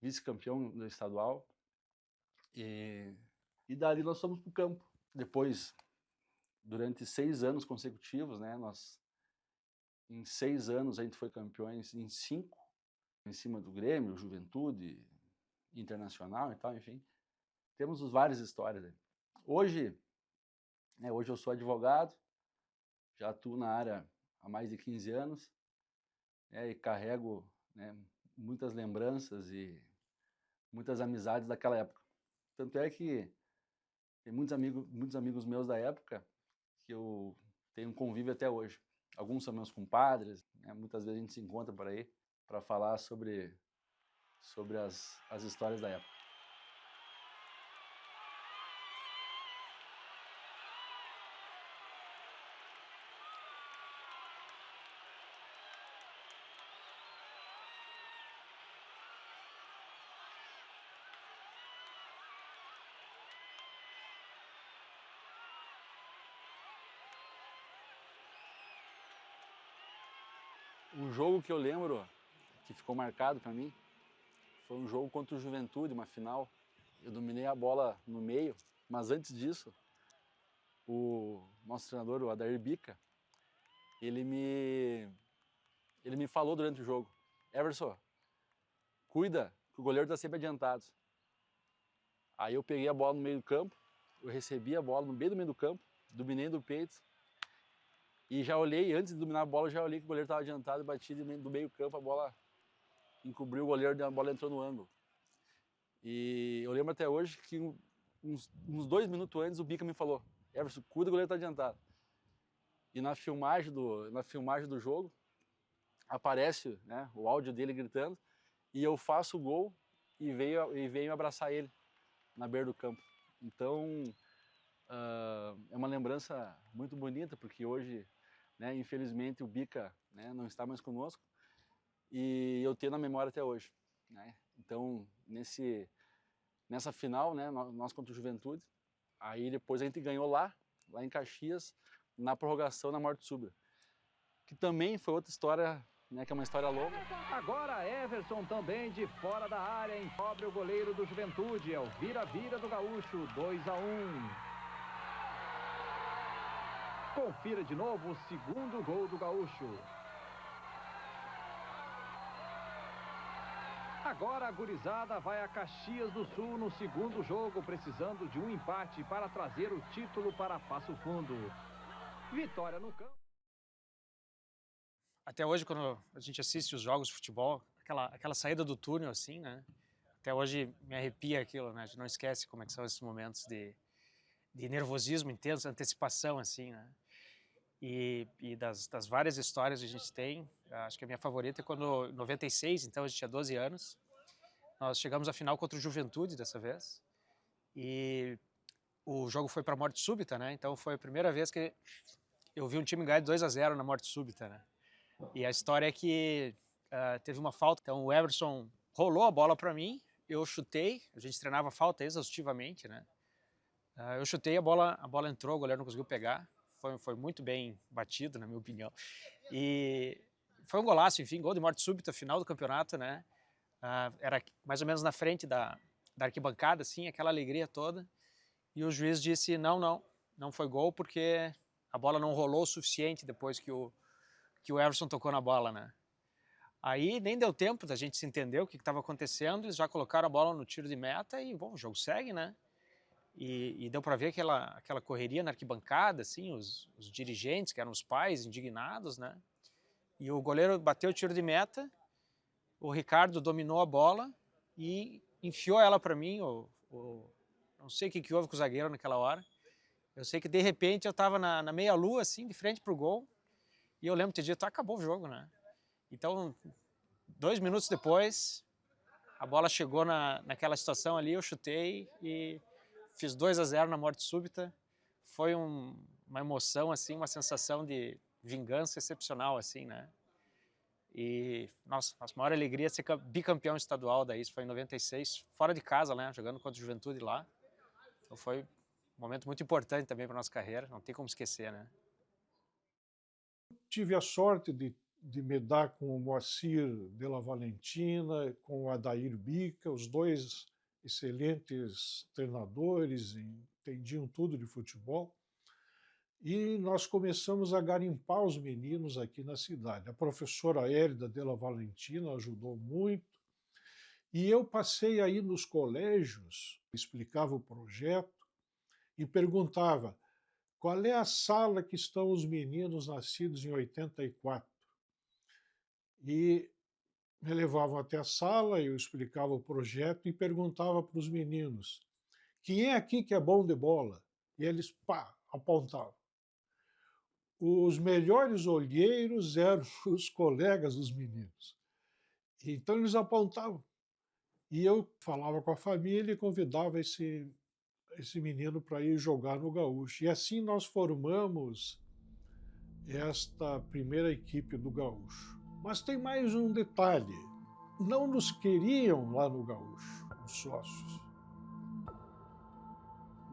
vice-campeão do estadual, e dali nós fomos para o campo. Depois, durante 6 anos consecutivos, né, em 6 anos a gente foi campeões em 5, em cima do Grêmio, Juventude, Internacional e tal, enfim. Temos várias histórias aí. Hoje eu sou advogado, já atuo na área há mais de 15 anos, e carrego, né, muitas lembranças e muitas amizades daquela época. Tanto é que tem muitos amigos meus da época que eu tenho um convívio até hoje. Alguns são meus compadres, né, muitas vezes a gente se encontra por aí para falar sobre as histórias da época. Um jogo que eu lembro, que ficou marcado para mim, foi um jogo contra o Juventude, uma final. Eu dominei a bola no meio, mas antes disso, o nosso treinador, o Adair Bica, ele me falou durante o jogo: Everson, cuida que o goleiro está sempre adiantado. Aí eu peguei a bola no meio do campo, eu recebi a bola no meio do campo, dominei do peito, e já olhei, antes de dominar a bola, já olhei que o goleiro estava adiantado e bati do meio campo, a bola encobriu o goleiro e a bola entrou no ângulo. E eu lembro até hoje que uns 2 minutos antes o Bica me falou: Everson, cuida, o goleiro está adiantado. E na filmagem do jogo aparece, né, o áudio dele gritando, e eu faço o gol e venho abraçar ele na beira do campo. Então é uma lembrança muito bonita, porque hoje né? Infelizmente o Bica, né, não está mais conosco e eu tenho na memória até hoje, né? Então, nessa final, né, nós contra o Juventude, aí depois a gente ganhou lá em Caxias, na prorrogação, na morte súbita, que também foi outra história, né, que é uma história longa. Agora Everson também de fora da área encobre o goleiro do Juventude. É o vira-vira do Gaúcho, 2-1. Confira de novo o segundo gol do Gaúcho. Agora a gurizada vai a Caxias do Sul no segundo jogo, precisando de um empate para trazer o título para Passo Fundo. Vitória no campo. Até hoje, quando a gente assiste os jogos de futebol, aquela saída do túnel, assim, né? Até hoje me arrepia aquilo, né? A gente não esquece como é que são esses momentos de nervosismo intenso, antecipação, assim, né? E das várias histórias que a gente tem, acho que a minha favorita é quando, em 96, então a gente tinha 12 anos, nós chegamos à final contra o Juventude dessa vez, e o jogo foi para morte súbita, né? Então foi a primeira vez que eu vi um time ganhar de 2-0 na morte súbita, né? E a história é que teve uma falta, então o Everson rolou a bola para mim, eu chutei, a gente treinava falta exaustivamente, né? Eu chutei, a bola entrou, o goleiro não conseguiu pegar, foi muito bem batido, na minha opinião. E foi um golaço, enfim, gol de morte súbita, final do campeonato, né? Era mais ou menos na frente da arquibancada, assim, aquela alegria toda. E o juiz disse, não foi gol porque a bola não rolou o suficiente depois que o Everson tocou na bola, né? Aí nem deu tempo da gente se entender o que estava acontecendo, eles já colocaram a bola no tiro de meta e, bom, o jogo segue, né? E deu para ver aquela correria na arquibancada, assim, os dirigentes, que eram os pais, indignados, né? E o goleiro bateu o tiro de meta, o Ricardo dominou a bola e enfiou ela para mim, não sei o que houve com o zagueiro naquela hora. Eu sei que, de repente, eu estava na meia-lua, assim, de frente pro gol, e eu lembro de ter dito, acabou o jogo, né? Então, 2 minutos depois, a bola chegou naquela situação ali, eu chutei e fiz 2-0 na morte súbita. Foi uma emoção, assim, uma sensação de vingança excepcional, assim, né? E, nossa maior alegria é ser bicampeão estadual daí, isso foi em 96, fora de casa, né? Jogando contra o Juventude lá. Então foi um momento muito importante também para nossa carreira, não tem como esquecer, né? Tive a sorte de me dar com o Moacir de la Valentina, com o Adair Bica, os dois excelentes treinadores, entendiam tudo de futebol. E nós começamos a garimpar os meninos aqui na cidade. A professora Hélida de la Valentina ajudou muito. E eu passei aí nos colégios, explicava o projeto e perguntava qual é a sala que estão os meninos nascidos em 84. E me levavam até a sala, eu explicava o projeto e perguntava para os meninos, quem é aqui que é bom de bola? E eles, apontavam. Os melhores olheiros eram os colegas dos meninos. Então eles apontavam. E eu falava com a família e convidava esse menino para ir jogar no Gaúcho. E assim nós formamos esta primeira equipe do Gaúcho. Mas tem mais um detalhe. Não nos queriam lá no Gaúcho, os sócios.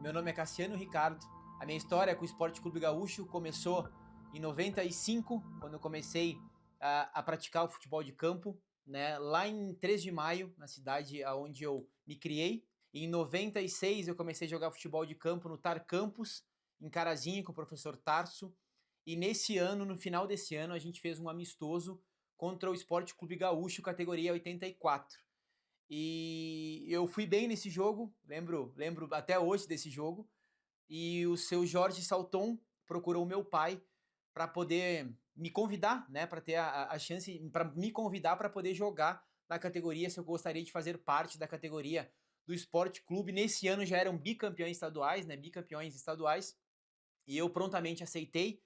Meu nome é Cassiano Ricardo. A minha história com o Esporte Clube Gaúcho começou em 95, quando eu comecei a praticar o futebol de campo, né, lá em 3 de Maio, na cidade onde eu me criei. E em 96 eu comecei a jogar futebol de campo no Tar Campus, em Carazinho, com o professor Tarso. E nesse ano, no final desse ano, a gente fez um amistoso contra o Esporte Clube Gaúcho, categoria 84. E eu fui bem nesse jogo, lembro até hoje desse jogo. E o seu Jorge Salton procurou o meu pai para poder me convidar, né, para ter a chance, para me convidar para poder jogar na categoria, se eu gostaria de fazer parte da categoria do Esporte Clube. Nesse ano já eram bicampeões estaduais, e eu prontamente aceitei.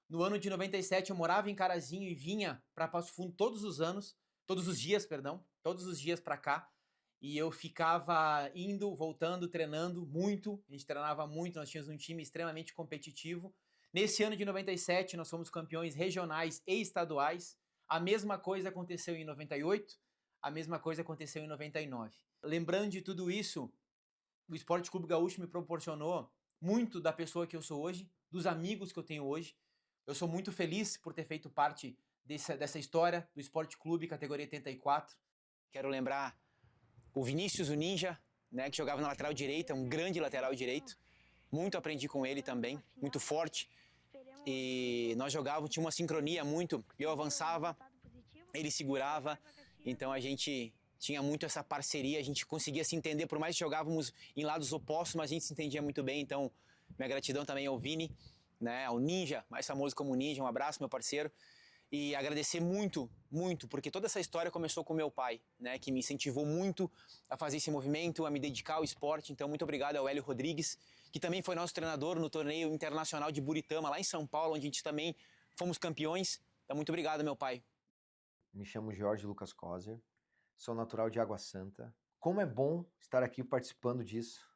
No ano de 97 eu morava em Carazinho e vinha para Passo Fundo todos os dias para cá, e eu ficava indo, voltando, treinando muito. A gente treinava muito, nós tínhamos um time extremamente competitivo, Nesse ano de 97, nós fomos campeões regionais e estaduais. A mesma coisa aconteceu em 98, a mesma coisa aconteceu em 99. Lembrando de tudo isso, o Esporte Clube Gaúcho me proporcionou muito da pessoa que eu sou hoje, dos amigos que eu tenho hoje. Eu sou muito feliz por ter feito parte dessa história do Esporte Clube categoria 84. Quero lembrar o Vinícius, o Ninja, né, que jogava na lateral direita, um grande lateral direito. Muito aprendi com ele também, muito forte. E nós jogávamos, tinha uma sincronia muito. Eu avançava, ele segurava. Então a gente tinha muito essa parceria, a gente conseguia se entender, por mais que jogávamos em lados opostos, mas a gente se entendia muito bem. Então, minha gratidão também ao Vini, né, ao Ninja, mais famoso como Ninja. Um abraço, meu parceiro. E agradecer muito, muito, porque toda essa história começou com meu pai, né, que me incentivou muito a fazer esse movimento, a me dedicar ao esporte. Então, muito obrigado ao Hélio Rodrigues, que também foi nosso treinador no torneio internacional de Buritama, lá em São Paulo, onde a gente também fomos campeões. Então, muito obrigado, meu pai. Me chamo Jorge Lucas Coser, sou natural de Água Santa. Como é bom estar aqui participando disso,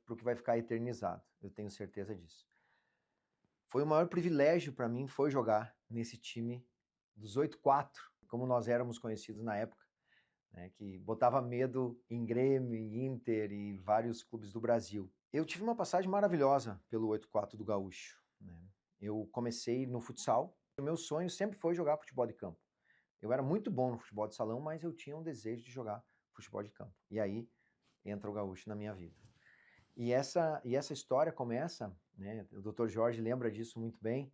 pro que vai ficar eternizado, eu tenho certeza disso. Foi o maior privilégio para mim foi jogar nesse time dos 8-4, como nós éramos conhecidos na época, né, que botava medo em Grêmio, em Inter e vários clubes do Brasil. Eu tive uma passagem maravilhosa pelo 8-4 do Gaúcho, né? Eu comecei no futsal. O meu sonho sempre foi jogar futebol de campo. Eu era muito bom no futebol de salão, mas eu tinha um desejo de jogar futebol de campo. E aí entra o Gaúcho na minha vida. E essa história começa, né, o Dr. Jorge lembra disso muito bem,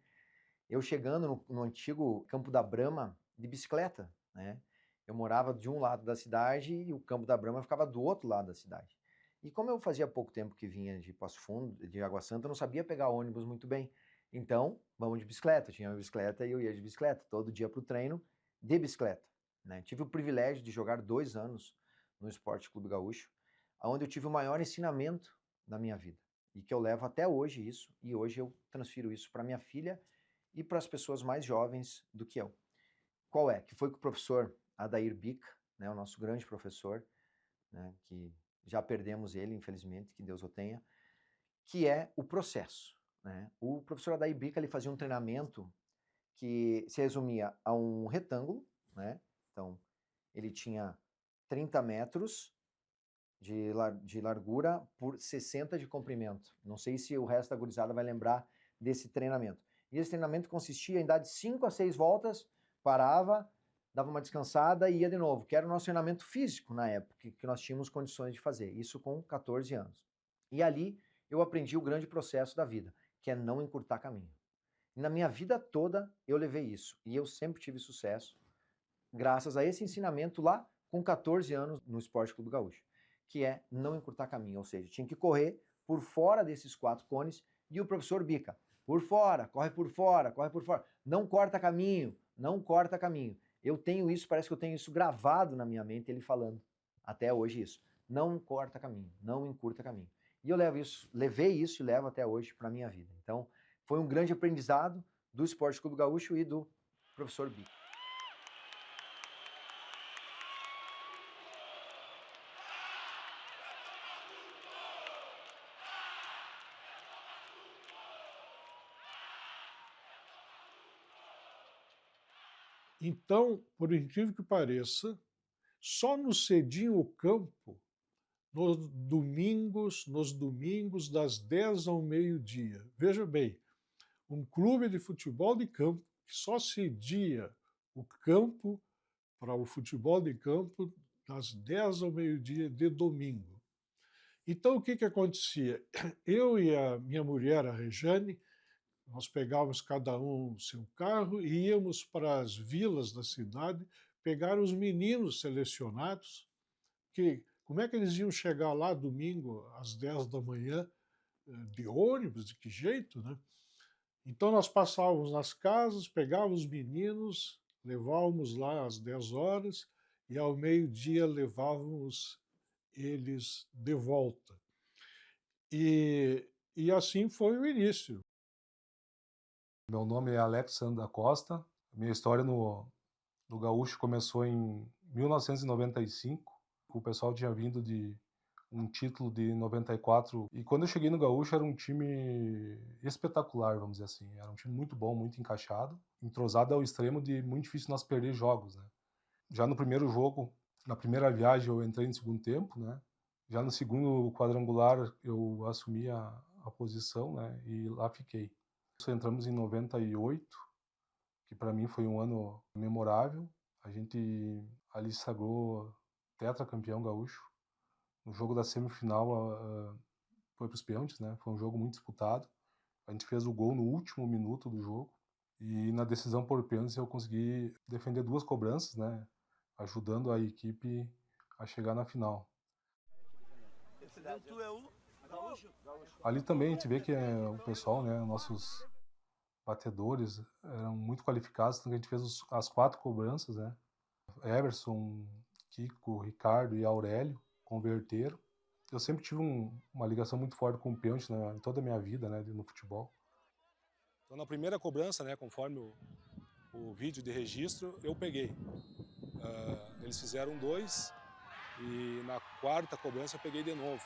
eu chegando no antigo Campo da Brama de bicicleta, né? Eu morava de um lado da cidade e o Campo da Brama ficava do outro lado da cidade. E como eu fazia pouco tempo que vinha de Passo Fundo, de Água Santa, eu não sabia pegar ônibus muito bem. Então, vamos de bicicleta. Eu tinha uma bicicleta e eu ia de bicicleta, todo dia para o treino de bicicleta, né? Tive o privilégio de jogar 2 anos no Esporte Clube Gaúcho, onde eu tive o maior ensinamento da minha vida. E que eu levo até hoje isso, e hoje eu transfiro isso para minha filha e para as pessoas mais jovens do que eu. Qual é? Que foi com o professor Adair Bica, né, o nosso grande professor, né, que já perdemos ele, infelizmente, que Deus o tenha, que é o processo, né? O professor Adair Bica, ele fazia um treinamento que se resumia a um retângulo, né? Então, ele tinha 30 metros de largura por 60 de comprimento. Não sei se o resto da gurizada vai lembrar desse treinamento. E esse treinamento consistia em dar de 5 a 6 voltas, parava, dava uma descansada e ia de novo, que era o nosso treinamento físico na época, que nós tínhamos condições de fazer, isso com 14 anos. E ali eu aprendi o grande processo da vida, que é não encurtar caminho. E na minha vida toda eu levei isso, e eu sempre tive sucesso, graças a esse ensinamento lá com 14 anos no Esporte Clube Gaúcho, que é não encurtar caminho, ou seja, tinha que correr por fora desses 4 cones, e o professor Bica, por fora, corre por fora, não corta caminho, não corta caminho. Eu tenho isso, parece que eu tenho isso gravado na minha mente, ele falando, até hoje isso, não corta caminho, não encurta caminho. E eu levei isso e levo até hoje para a minha vida. Então, foi um grande aprendizado do Esporte Clube Gaúcho e do professor Bica. Então, por incrível que pareça, só no Cedinho Campo, nos domingos das 10 ao meio-dia. Veja bem, um clube de futebol de campo que só cedia o campo para o futebol de campo das 10 ao meio-dia de domingo. Então, o que acontecia? Eu e a minha mulher, a Rejane, nós pegávamos cada um o seu carro e íamos para as vilas da cidade pegar os meninos selecionados, como é que eles iam chegar lá domingo às 10 da manhã de ônibus, de que jeito, né? Então nós passávamos nas casas, pegávamos os meninos, levávamos lá às 10 horas e ao meio-dia levávamos eles de volta. E assim foi o início. Meu nome é Alexandre da Costa. Minha história no Gaúcho começou em 1995. O pessoal tinha vindo de um título de 94. E quando eu cheguei no Gaúcho era um time espetacular, vamos dizer assim. Era um time muito bom, muito encaixado, entrosado ao extremo de muito difícil nós perder jogos, né? Já no primeiro jogo, na primeira viagem eu entrei no segundo tempo, né? Já no segundo quadrangular eu assumi a posição, né? E lá fiquei. Entramos em 98, que para mim foi um ano memorável. A gente ali se sagrou tetracampeão gaúcho. No jogo da semifinal foi para os pênaltis, né? Foi um jogo muito disputado. A gente fez o gol no último minuto do jogo. E na decisão por pênaltis eu consegui defender 2 cobranças, né? Ajudando a equipe a chegar na final. Ali também a gente vê que o pessoal, né? Nossos batedores eram muito qualificados, então a gente fez as 4 cobranças, né? Everson, Kiko, Ricardo e Aurélio converteram. Eu sempre tive uma ligação muito forte com o pênalti, né, em toda a minha vida, né, no futebol. Então na primeira cobrança, né, conforme o vídeo de registro, eu peguei. Eles fizeram 2 e na quarta cobrança eu peguei de novo.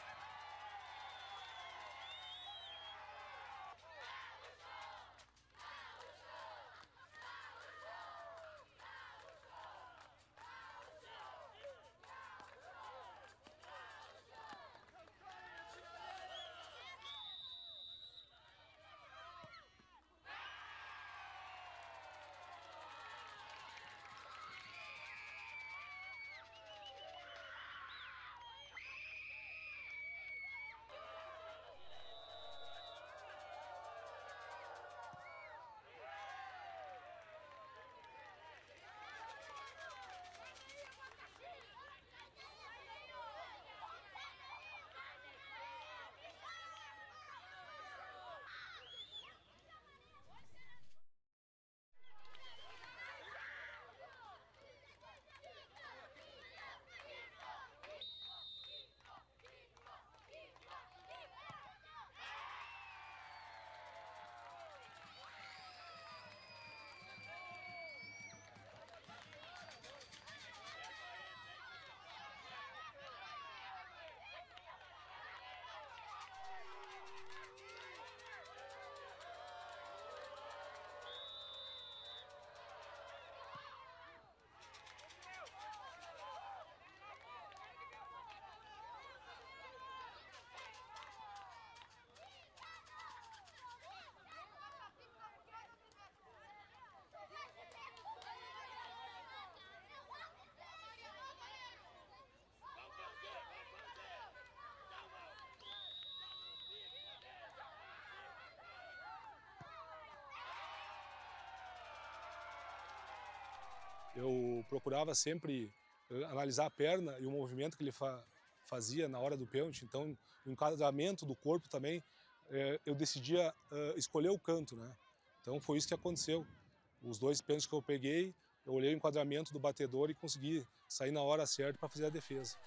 Eu procurava sempre analisar a perna e o movimento que ele fazia na hora do pênalti. Então, o enquadramento do corpo também, eu decidia escolher o canto, né? Então, foi isso que aconteceu. Os 2 pênaltis que eu peguei, eu olhei o enquadramento do batedor e consegui sair na hora certa para fazer a defesa.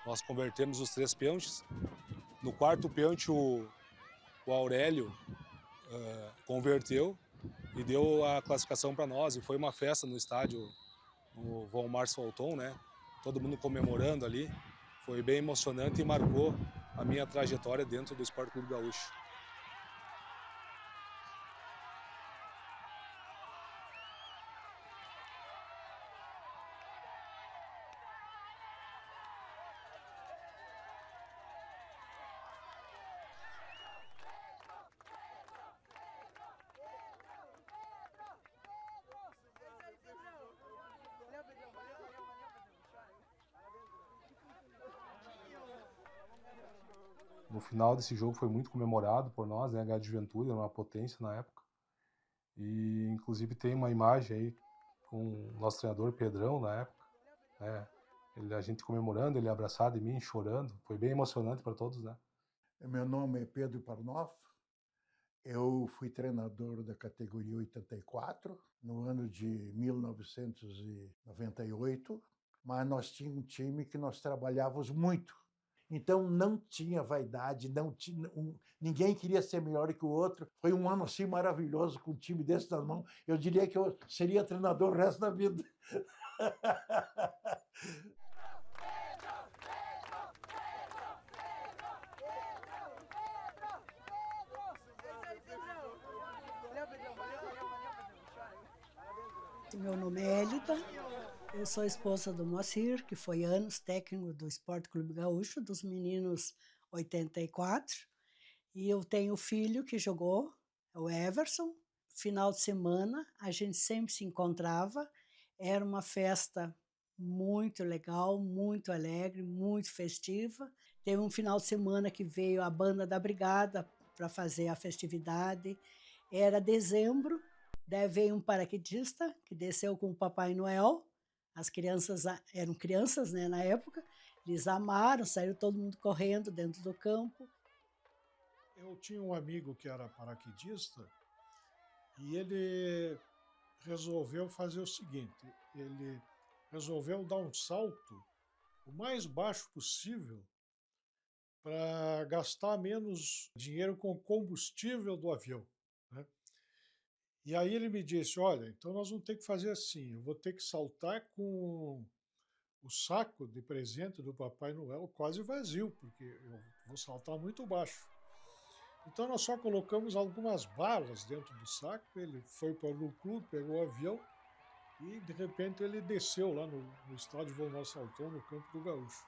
Nós convertemos os 3 pênaltis. No quarto pênalti, o Aurélio converteu e deu a classificação para nós. E foi uma festa no estádio, no Volmar Salton, né? Todo mundo comemorando ali. Foi bem emocionante e marcou a minha trajetória dentro do Esporte Clube Gaúcho. No final desse jogo foi muito comemorado por nós, né? A Galo de Juventude era uma potência na época. E inclusive tem uma imagem aí com o nosso treinador Pedrão na época, né? A gente comemorando, ele abraçado em mim, chorando. Foi bem emocionante para todos, né? Meu nome é Pedro Parnoff. Eu fui treinador da categoria 84 no ano de 1998. mas nós tínhamos um time que nós trabalhávamos muito. Então não tinha vaidade, ninguém queria ser melhor que o outro. Foi um ano assim maravilhoso com um time desse nas mãos. Eu diria que eu seria treinador o resto da vida. Meu nome é Hélida, eu sou esposa do Moacir, que foi anos técnico do Esporte Clube Gaúcho, dos meninos 84, e eu tenho um filho que jogou, o Everson. Final de semana, a gente sempre se encontrava, era uma festa muito legal, muito alegre, muito festiva. Teve um final de semana que veio a banda da Brigada para fazer a festividade, era dezembro. Daí veio um paraquedista que desceu com o Papai Noel. As crianças eram crianças, né, na época. Eles amaram, saíram todo mundo correndo dentro do campo. Eu tinha um amigo que era paraquedista e ele resolveu fazer o seguinte: ele resolveu dar um salto o mais baixo possível para gastar menos dinheiro com o combustível do avião, né? E aí ele me disse, olha, então nós vamos ter que fazer assim, eu vou ter que saltar com o saco de presente do Papai Noel quase vazio, porque eu vou saltar muito baixo. Então nós só colocamos algumas balas dentro do saco, ele foi para o clube, pegou o avião e de repente ele desceu lá no estádio Volmar Salton, no campo do Gaúcho.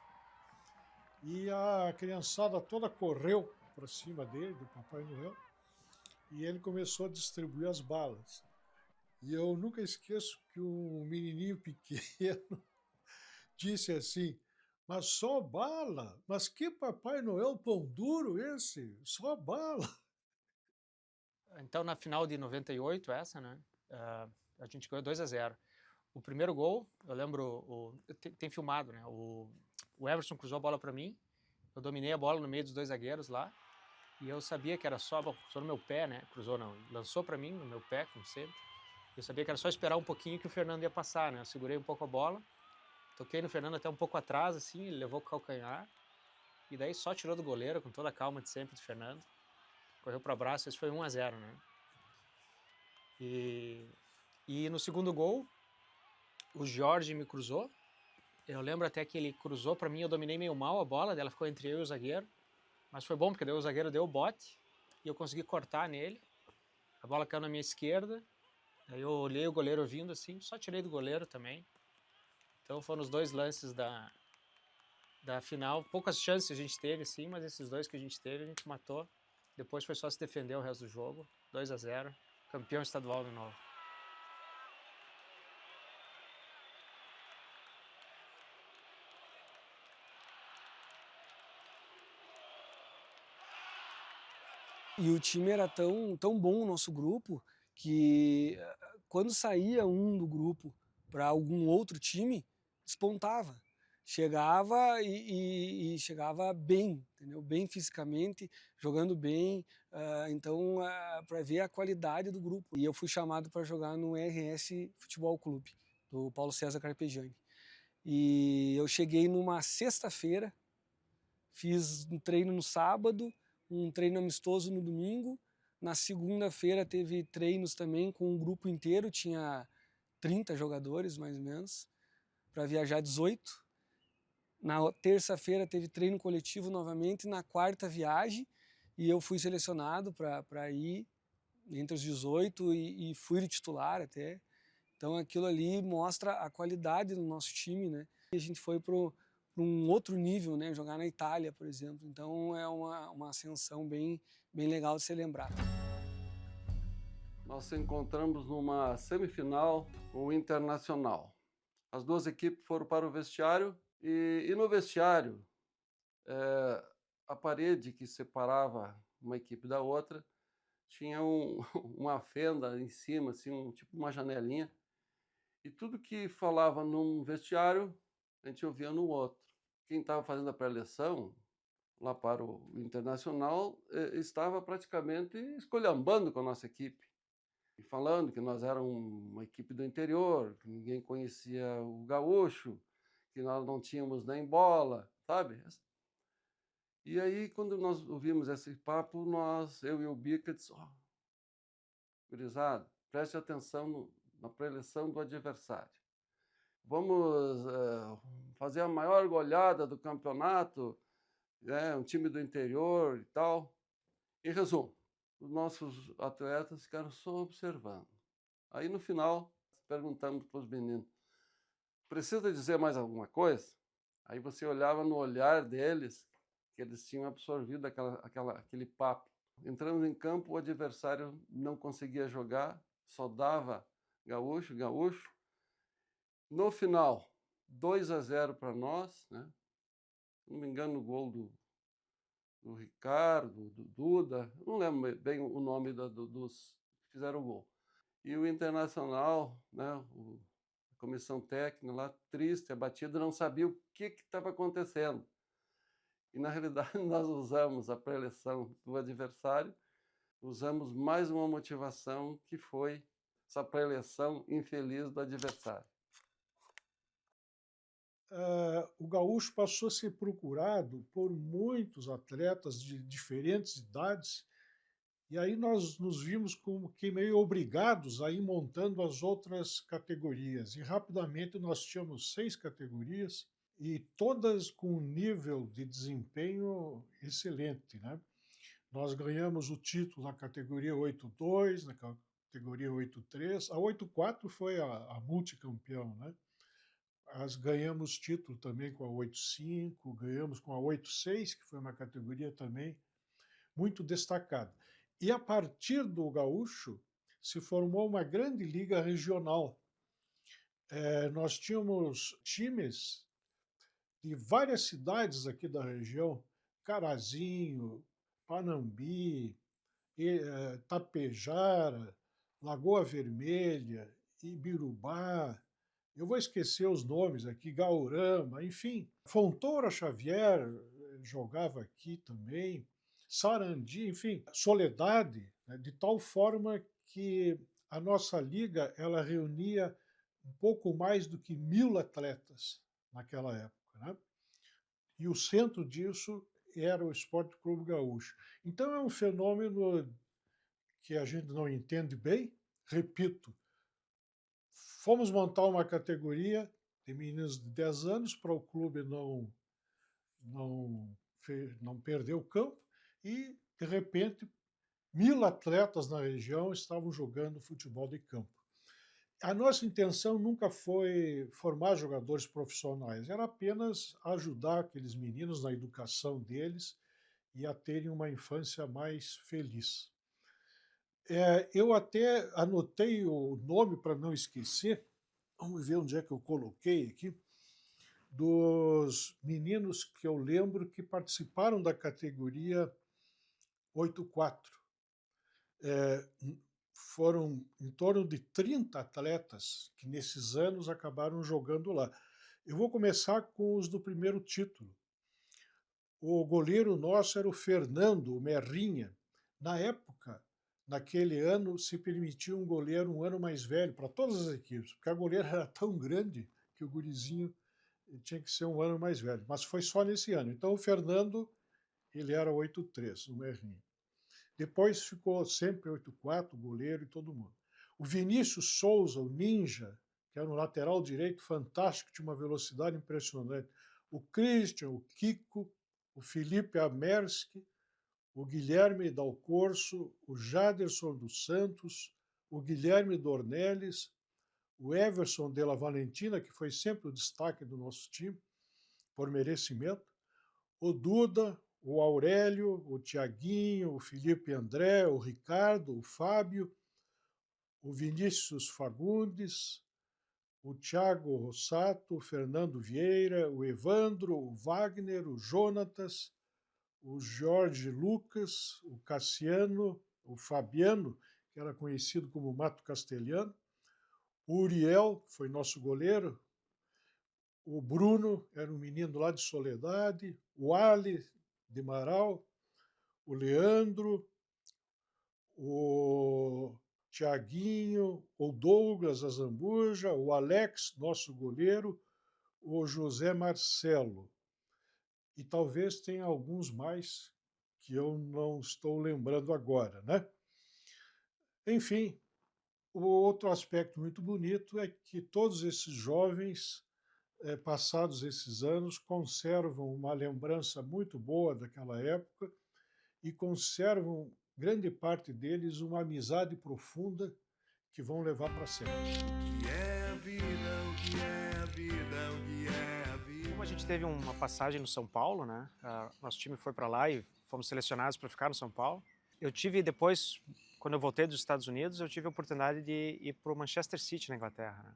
E a criançada toda correu para cima dele, do Papai Noel, e ele começou a distribuir as balas. E eu nunca esqueço que um menininho pequeno disse assim, mas só bala? Mas que Papai Noel pão duro esse? Só bala. Então, na final de 98, essa, né? A gente ganhou 2-0. O primeiro gol, eu lembro, tem filmado, né? O Everson cruzou a bola para mim, eu dominei a bola no meio dos dois zagueiros lá, e eu sabia que era só no meu pé, né? Cruzou não, lançou para mim no meu pé, como sempre. Eu sabia que era só esperar um pouquinho que o Fernando ia passar, né? Eu segurei um pouco a bola, toquei no Fernando até um pouco atrás, assim, ele levou o calcanhar, e daí só tirou do goleiro, com toda a calma de sempre do Fernando. Correu para o abraço, esse foi 1-0, né? E no segundo gol, o Jorge me cruzou. Eu lembro até que ele cruzou para mim, eu dominei meio mal a bola, ela ficou entre eu e o zagueiro. Mas foi bom, porque daí o zagueiro deu o bote e eu consegui cortar nele. A bola caiu na minha esquerda. Aí eu olhei o goleiro vindo assim, só tirei do goleiro também. Então foram os dois lances da final. Poucas chances a gente teve, sim, mas esses dois que a gente teve, a gente matou. Depois foi só se defender o resto do jogo. 2-0, campeão estadual de novo. E o time era tão bom, o nosso grupo, que quando saía um do grupo para algum outro time, despontava. Chegava e chegava bem, entendeu? Bem fisicamente, jogando bem. Então, para ver a qualidade do grupo. E eu fui chamado para jogar no RS Futebol Clube, do Paulo César Carpegiani. E eu cheguei numa sexta-feira, fiz um treino no sábado, um treino amistoso no domingo. Na segunda-feira teve treinos também com um grupo inteiro, tinha 30 jogadores mais ou menos, para viajar 18. Na terça-feira teve treino coletivo novamente, na quarta viagem, e eu fui selecionado para ir entre os 18 e fui de titular até. Então aquilo ali mostra a qualidade do nosso time, né? E a gente foi para um outro nível, né? Jogar na Itália, por exemplo. Então é uma ascensão bem legal de ser lembrado. Nós nos encontramos numa semifinal com o Internacional. As duas equipes foram para o vestiário e no vestiário a parede que separava uma equipe da outra tinha uma fenda em cima, assim, tipo uma janelinha. E tudo que falava num vestiário, a gente ouvia no outro. Quem estava fazendo a pré-eleção lá para o Internacional estava praticamente esculhambando com a nossa equipe. E falando que nós éramos uma equipe do interior, que ninguém conhecia o gaúcho, que nós não tínhamos nem bola, sabe? E aí, quando nós ouvimos esse papo, eu e o Bica, disse, gurizada, preste atenção na preleção do adversário. Vamos fazer a maior goleada do campeonato, um time do interior e tal. Em resumo, os nossos atletas ficaram só observando. Aí, no final, perguntamos para os meninos, precisa dizer mais alguma coisa? Aí você olhava no olhar deles, que eles tinham absorvido aquele papo. Entrando em campo, o adversário não conseguia jogar, só dava gaúcho. No final, 2-0 para nós, né? Se não me engano, o gol do Ricardo, do Duda, não lembro bem o nome dos que fizeram o gol. E o Internacional, né, a comissão técnica lá, triste, abatido, não sabia o que estava acontecendo. E, na realidade, nós usamos a preleção do adversário, usamos mais uma motivação que foi essa preleção infeliz do adversário. O gaúcho passou a ser procurado por muitos atletas de diferentes idades, e aí nós nos vimos como que meio obrigados a ir montando as outras categorias. E rapidamente nós tínhamos 6 categorias, e todas com um nível de desempenho excelente, né? Nós ganhamos o título na categoria 8-2, na categoria 8-3. A 8-4 foi a multicampeão, né? Ganhamos título também com a 8-5, ganhamos com a 8-6, que foi uma categoria também muito destacada. E a partir do gaúcho se formou uma grande liga regional. Nós tínhamos times de várias cidades aqui da região, Carazinho, Panambi, Tapejara, Lagoa Vermelha, Ibirubá, eu vou esquecer os nomes aqui, Gaurama, enfim. Fontoura Xavier jogava aqui também, Sarandi, enfim, Soledade, né, de tal forma que a nossa liga ela reunia um pouco mais do que 1000 atletas naquela época, né? E o centro disso era o Esporte Clube Gaúcho. Então é um fenômeno que a gente não entende bem. Repito, fomos montar uma categoria de meninos de 10 anos para o clube não perder o campo e, de repente, 1000 atletas na região estavam jogando futebol de campo. A nossa intenção nunca foi formar jogadores profissionais, era apenas ajudar aqueles meninos na educação deles e a terem uma infância mais feliz. Eu até anotei o nome para não esquecer, vamos ver onde é que eu coloquei aqui, dos meninos que eu lembro que participaram da categoria 8-4. Foram em torno de 30 atletas que nesses anos acabaram jogando lá. Eu vou começar com os do primeiro título. O goleiro nosso era o Fernando, o Merrinha. Na época, naquele ano, se permitia um goleiro um ano mais velho para todas as equipes, porque a goleira era tão grande que o gurizinho tinha que ser um ano mais velho. Mas foi só nesse ano. Então o Fernando, ele era 8-3, o Merrinha. Depois ficou sempre 8-4, o goleiro e todo mundo. O Vinícius Souza, o Ninja, que era um lateral direito fantástico, tinha uma velocidade impressionante. O Christian, o Kiko, o Felipe Amerski, o Guilherme Dalcorso, o Jaderson dos Santos, o Guilherme Dornelles, o Everson de la Valentina, que foi sempre o destaque do nosso time, por merecimento, o Duda, o Aurélio, o Tiaguinho, o Felipe André, o Ricardo, o Fábio, o Vinícius Fagundes, o Thiago Rossato, o Fernando Vieira, o Evandro, o Wagner, o Jonatas, o Jorge Lucas, o Cassiano, o Fabiano, que era conhecido como Mato Castelhano, o Uriel, que foi nosso goleiro, o Bruno, era um menino lá de Soledade, o Ali de Marau, o Leandro, o Tiaguinho, o Douglas Azambuja, o Alex, nosso goleiro, o José Marcelo, e talvez tenha alguns mais que eu não estou lembrando agora, né? Enfim, o outro aspecto muito bonito é que todos esses jovens, passados esses anos, conservam uma lembrança muito boa daquela época e conservam, grande parte deles, uma amizade profunda que vão levar para sempre. O que é a vida, o que é a vida, o que é a vida. Como a gente teve uma passagem no São Paulo, né? Nosso time foi para lá e fomos selecionados para ficar no São Paulo. Eu tive depois, quando eu voltei dos Estados Unidos, eu tive a oportunidade de ir para o Manchester City, na Inglaterra, né?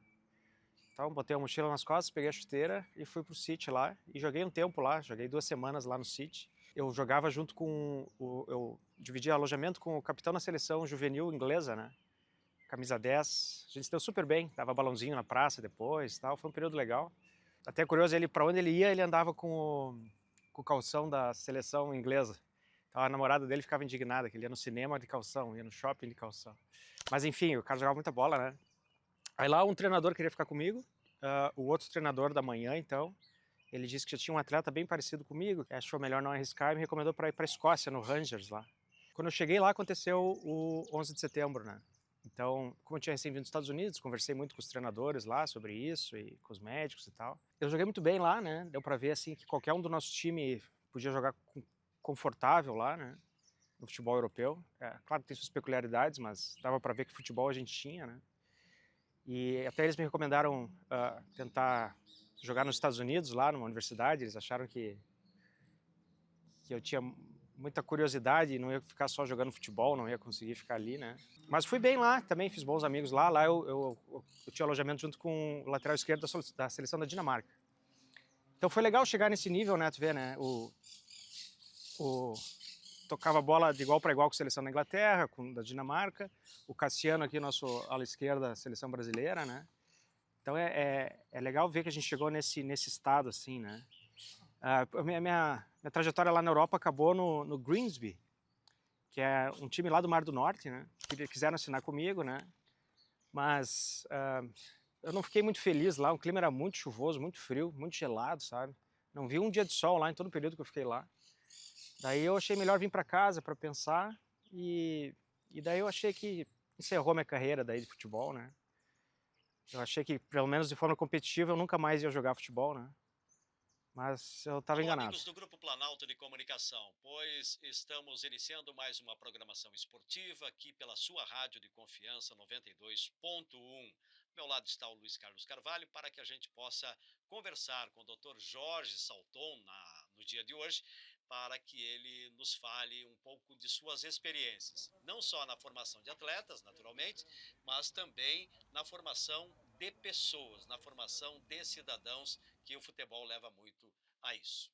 Então, botei a mochila nas costas, peguei a chuteira e fui pro City lá. E joguei um tempo lá, joguei 2 semanas lá no City. Eu jogava junto com eu dividia alojamento com o capitão da seleção juvenil inglesa, né? Camisa 10. A gente se deu super bem, dava balãozinho na praça depois, tal. Foi um período legal. Até curioso, ele para onde ele ia, ele andava com o calção da seleção inglesa. Então a namorada dele ficava indignada, que ele ia no cinema de calção, ia no shopping de calção. Mas enfim, o cara jogava muita bola, né? Aí lá um treinador queria ficar comigo, o outro treinador da manhã, então, ele disse que já tinha um atleta bem parecido comigo, que achou melhor não arriscar e me recomendou para ir para a Escócia, no Rangers lá. Quando eu cheguei lá, aconteceu o 11 de setembro, né? Então, como eu tinha recém vindo dos Estados Unidos, conversei muito com os treinadores lá sobre isso e com os médicos e tal. Eu joguei muito bem lá, né? Deu para ver, assim, que qualquer um do nosso time podia jogar confortável lá, né? No futebol europeu. Claro que tem suas peculiaridades, mas dava para ver que futebol a gente tinha, né? E até eles me recomendaram tentar jogar nos Estados Unidos, lá numa universidade. Eles acharam que eu tinha muita curiosidade e não ia ficar só jogando futebol, não ia conseguir ficar ali, né? Mas fui bem lá também, fiz bons amigos lá. Lá eu tinha alojamento junto com o lateral esquerdo da seleção da Dinamarca. Então foi legal chegar nesse nível, né? Tu vê, né? Tocava bola de igual para igual com a seleção da Inglaterra, com da Dinamarca. O Cassiano aqui, nosso ala esquerda, seleção brasileira, né? Então é legal ver que a gente chegou nesse estado, assim, né? Minha trajetória lá na Europa acabou no Grimsby, que é um time lá do Mar do Norte, né? Que quiseram assinar comigo, né? Mas eu não fiquei muito feliz lá, o clima era muito chuvoso, muito frio, muito gelado, sabe? Não vi um dia de sol lá em todo o período que eu fiquei lá. Daí eu achei melhor vir para casa para pensar e daí eu achei que encerrou minha carreira daí de futebol, né? Eu achei que, pelo menos de forma competitiva, eu nunca mais ia jogar futebol, né? Mas eu estava enganado. Amigos do Grupo Planalto de Comunicação, pois estamos iniciando mais uma programação esportiva aqui pela sua rádio de confiança 92.1. Ao meu lado está o Luiz Carlos Carvalho para que a gente possa conversar com o Dr. Jorge Salton no dia de hoje, para que ele nos fale um pouco de suas experiências, não só na formação de atletas, naturalmente, mas também na formação de pessoas, na formação de cidadãos, que o futebol leva muito a isso.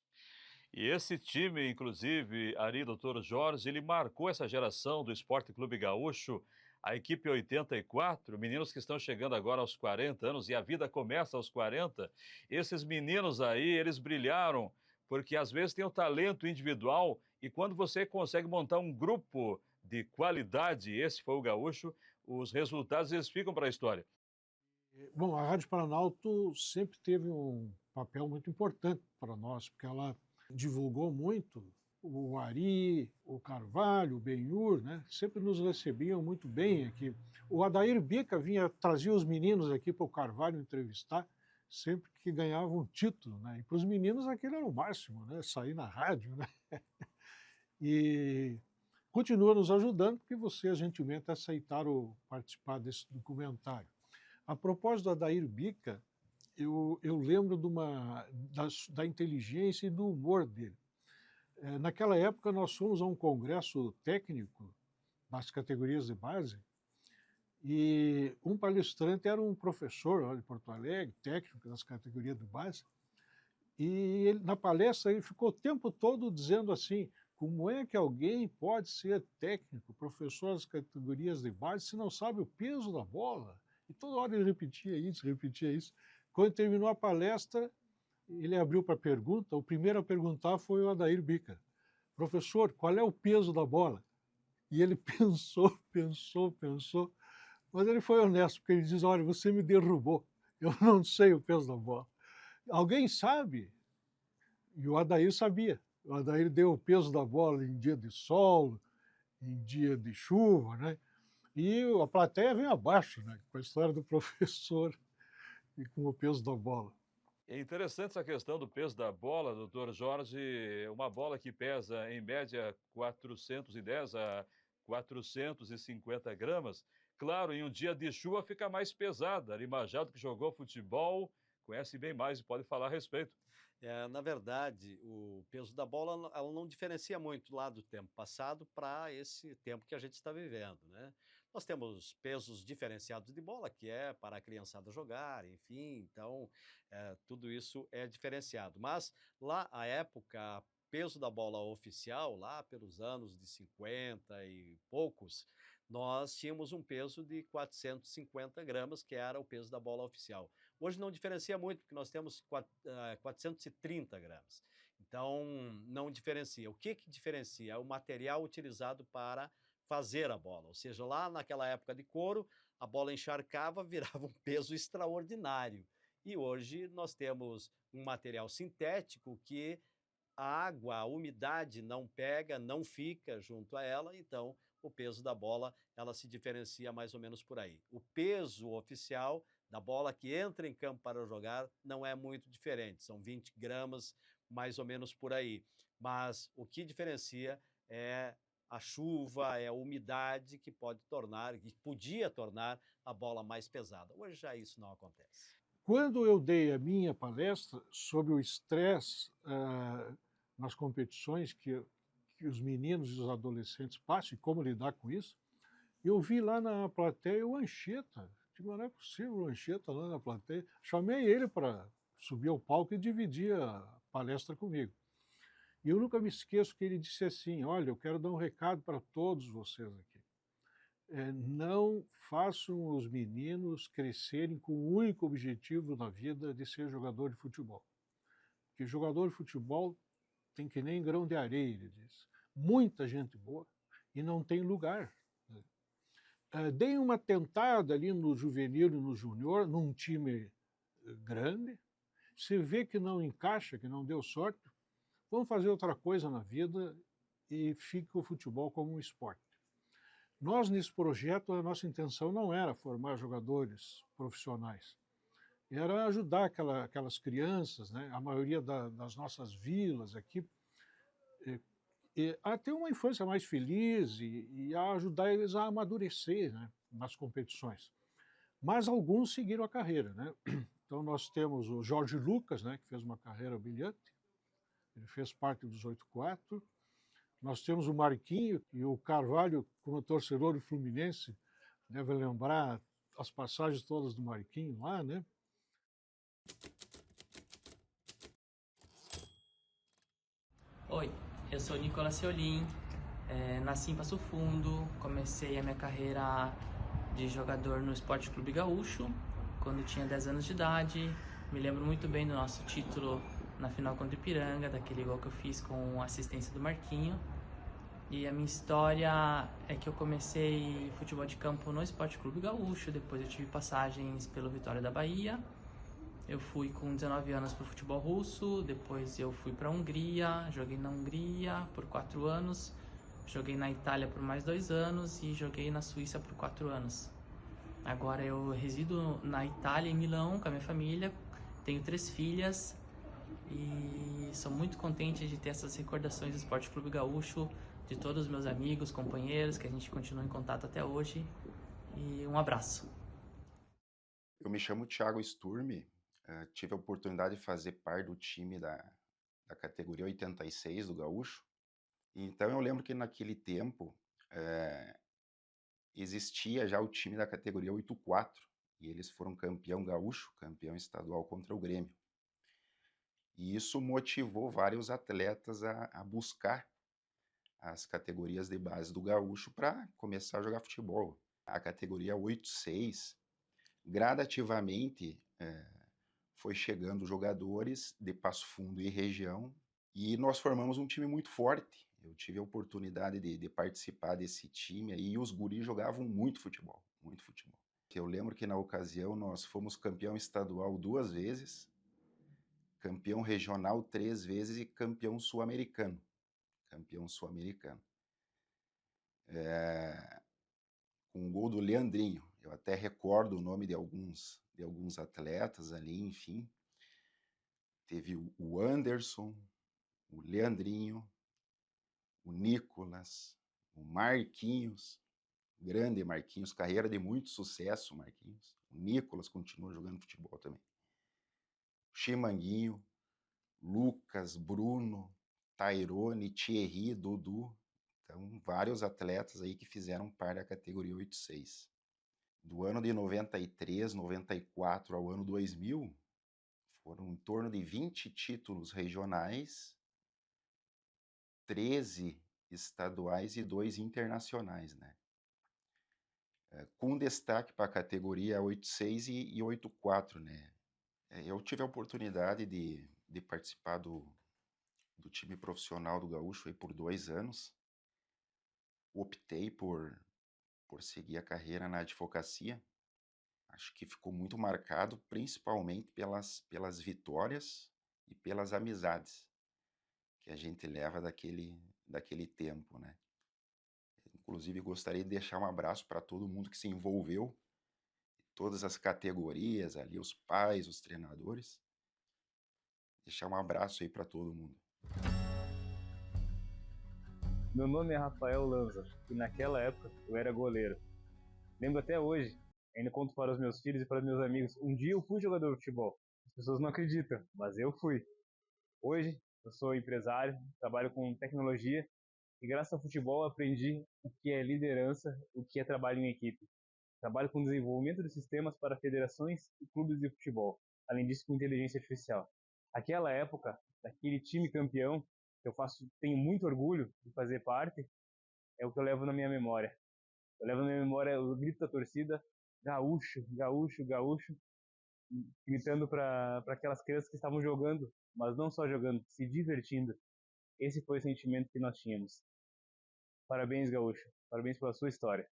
E esse time, inclusive, Ari, Dr. Jorge, ele marcou essa geração do Esporte Clube Gaúcho, a equipe 84, meninos que estão chegando agora aos 40 anos, e a vida começa aos 40. Esses meninos aí, eles brilharam, porque às vezes tem o talento individual e quando você consegue montar um grupo de qualidade, esse foi o Gaúcho, os resultados eles ficam para a história. Bom, a Rádio Planalto sempre teve um papel muito importante para nós, porque ela divulgou muito o Ari, o Carvalho, o Benhur, né? Sempre nos recebiam muito bem aqui. O Adair Bica trazia os meninos aqui para o Carvalho entrevistar, sempre que ganhava um título, né? E para os meninos aquilo era o máximo, né? Sair na rádio, né? E continua nos ajudando, porque vocês gentilmente aceitaram participar desse documentário. A propósito do Adair Bica, eu lembro da inteligência e do humor dele. Naquela época nós fomos a um congresso técnico das categorias de base, e um palestrante era um professor lá de Porto Alegre, técnico das categorias de base, e na palestra ele ficou o tempo todo dizendo assim: como é que alguém pode ser técnico, professor das categorias de base, se não sabe o peso da bola? E toda hora ele repetia isso, repetia isso. Quando terminou a palestra, ele abriu para pergunta, o primeiro a perguntar foi o Adair Bica. Professor, qual é o peso da bola? E ele pensou, mas ele foi honesto, porque ele diz: olha, você me derrubou, eu não sei o peso da bola. Alguém sabe? E o Adair sabia. O Adair deu o peso da bola em dia de sol, em dia de chuva, né? E a plateia vem abaixo, né? Com a história do professor e com o peso da bola. É interessante essa questão do peso da bola, doutor Jorge. Uma bola que pesa, em média, 410 a 450 gramas. Claro, em um dia de chuva fica mais pesada. Ari Machado, que jogou futebol, conhece bem mais e pode falar a respeito. Na verdade, o peso da bola ela não diferencia muito lá do tempo passado para esse tempo que a gente está vivendo, né? Nós temos pesos diferenciados de bola, que é para a criançada jogar, enfim, então tudo isso é diferenciado. Mas lá, à época, peso da bola oficial, lá pelos anos de 50 e poucos, nós tínhamos um peso de 450 gramas, que era o peso da bola oficial. Hoje não diferencia muito, porque nós temos 430 gramas. Então, não diferencia. O que diferencia? É o material utilizado para fazer a bola. Ou seja, lá naquela época de couro, a bola encharcava, virava um peso extraordinário. E hoje nós temos um material sintético que a água, a umidade não pega, não fica junto a ela, então o peso da bola ela se diferencia mais ou menos por aí. O peso oficial da bola que entra em campo para jogar não é muito diferente, são 20 gramas mais ou menos por aí. Mas o que diferencia é a chuva, é a umidade que pode tornar, que podia tornar a bola mais pesada. Hoje já isso não acontece. Quando eu dei a minha palestra sobre o estresse nas competições que os meninos e os adolescentes passam e como lidar com isso, eu vi lá na plateia o Anchieta. Digo, não é possível o Anchieta lá na plateia. Chamei ele para subir ao palco e dividir a palestra comigo. E eu nunca me esqueço que ele disse assim, olha, eu quero dar um recado para todos vocês aqui. Não façam os meninos crescerem com o único objetivo na vida de ser jogador de futebol. Porque jogador de futebol tem que nem grão de areia, ele diz. Muita gente boa e não tem lugar. Deem uma tentada ali no juvenil e no júnior, num time grande. Se vê que não encaixa, que não deu sorte, vamos fazer outra coisa na vida e fique o futebol como um esporte. Nós, nesse projeto, a nossa intenção não era formar jogadores profissionais, era ajudar aquelas crianças, né, a maioria das nossas vilas aqui, a ter uma infância mais feliz e a ajudar eles a amadurecer, né, nas competições. Mas alguns seguiram a carreira, né? Então nós temos o Jorge Lucas, né, que fez uma carreira brilhante, ele fez parte dos 8-4. Nós temos o Marquinho e o Carvalho, como torcedor do Fluminense, deve lembrar as passagens todas do Marquinho lá, né? Oi, eu sou Nicolas Ceolin, nasci em Passo Fundo, comecei a minha carreira de jogador no Esporte Clube Gaúcho, quando tinha 10 anos de idade. Me lembro muito bem do nosso título na final contra o Ipiranga, daquele gol que eu fiz com a assistência do Marquinho. E a minha história é que eu comecei futebol de campo no Esporte Clube Gaúcho, depois eu tive passagens pelo Vitória da Bahia. Eu fui com 19 anos para o futebol russo, depois eu fui para a Hungria, joguei na Hungria por 4 anos, joguei na Itália por mais 2 anos e joguei na Suíça por 4 anos. Agora eu resido na Itália, em Milão, com a minha família, tenho 3 filhas e sou muito contente de ter essas recordações do Esporte Clube Gaúcho, de todos os meus amigos, companheiros, que a gente continua em contato até hoje. E um abraço. Eu me chamo Thiago Sturme, tive a oportunidade de fazer parte do time da categoria 86 do Gaúcho. Então eu lembro que naquele tempo existia já o time da categoria 8-4 e eles foram campeão gaúcho, campeão estadual contra o Grêmio. E isso motivou vários atletas a buscar as categorias de base do gaúcho para começar a jogar futebol. A categoria 8-6, gradativamente, foi chegando jogadores de Passo Fundo e região e nós formamos um time muito forte. Eu tive a oportunidade de participar desse time aí, e os guris jogavam muito futebol, muito futebol. Eu lembro que na ocasião nós fomos campeão estadual 2 vezes, campeão regional 3 vezes e campeão sul-americano. Campeão sul-americano. Com o gol do Leandrinho. Eu até recordo o nome de alguns atletas ali, enfim. Teve o Anderson, o Leandrinho, o Nicolas, o Marquinhos, grande Marquinhos, carreira de muito sucesso, Marquinhos. O Nicolas continua jogando futebol também. Chimanguinho, Lucas, Bruno, Tairone, Thierry, Dudu. Então, vários atletas aí que fizeram parte da categoria 86. Do ano de 93, 94 ao ano 2000, foram em torno de 20 títulos regionais, 13 estaduais e 2 internacionais, né? Com destaque para a categoria 86 e 84, né? Eu tive a oportunidade de participar do time profissional do Gaúcho aí por 2 anos. Optei por seguir a carreira na advocacia. Acho que ficou muito marcado, principalmente pelas vitórias e pelas amizades que a gente leva daquele tempo, né? Inclusive, gostaria de deixar um abraço para todo mundo que se envolveu, todas as categorias ali, os pais, os treinadores. Deixar um abraço aí para todo mundo. Meu nome é Rafael Lanza e naquela época eu era goleiro. Lembro até hoje, ainda conto para os meus filhos e para os meus amigos, um dia eu fui jogador de futebol. As pessoas não acreditam, mas eu fui. Hoje eu sou empresário, trabalho com tecnologia e graças ao futebol aprendi o que é liderança, o que é trabalho em equipe. Trabalho com desenvolvimento de sistemas para federações e clubes de futebol, além disso com inteligência artificial. Aquela época, daquele time campeão, que tenho muito orgulho de fazer parte, é o que eu levo na minha memória. Eu levo na minha memória o grito da torcida, gaúcho, gaúcho, gaúcho, gritando para aquelas crianças que estavam jogando, mas não só jogando, se divertindo. Esse foi o sentimento que nós tínhamos. Parabéns, gaúcho. Parabéns pela sua história.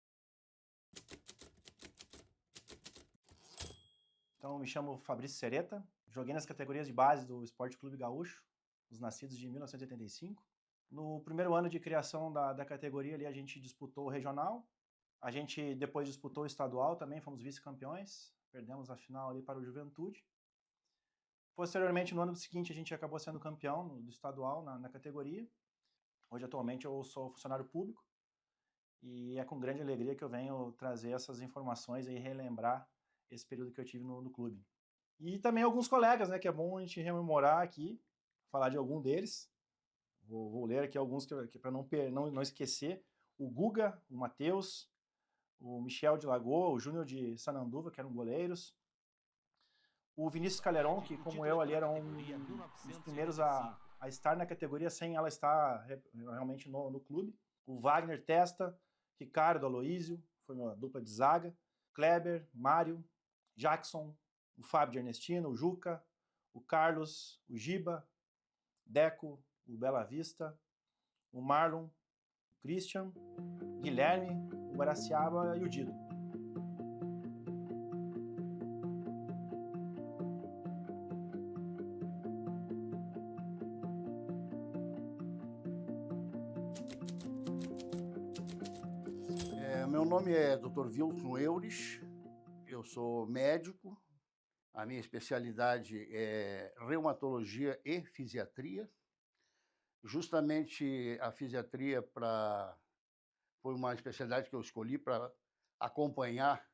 Então, me chamo Fabrício Sereta, joguei nas categorias de base do Esporte Clube Gaúcho, os nascidos de 1985. No primeiro ano de criação da categoria ali, a gente disputou o regional, a gente depois disputou o estadual também, fomos vice-campeões, perdemos a final ali para o Juventude. Posteriormente, no ano seguinte, a gente acabou sendo campeão do estadual na categoria. Hoje, atualmente, eu sou funcionário público e é com grande alegria que eu venho trazer essas informações e relembrar esse período que eu tive no clube. E também alguns colegas, né, que é bom a gente rememorar aqui, falar de algum deles. Vou ler aqui alguns para não esquecer. O Guga, o Matheus, o Michel de Lagoa, o Júnior de Sananduva, que eram goleiros. O Vinícius Calheron, que como eu ali era um dos primeiros a estar na categoria sem ela estar realmente no clube. O Wagner Testa, Ricardo Aloísio, foi uma dupla de zaga. Kleber, Mário, Jackson, o Fábio de Ernestino, o Juca, o Carlos, o Giba, Deco, o Bela Vista, o Marlon, o Christian, Guilherme, o Guaraciaba e o Dido. Meu nome é Dr. Wilson Eures, eu sou médico, a minha especialidade é reumatologia e fisiatria. Justamente a fisiatria foi uma especialidade que eu escolhi para acompanhar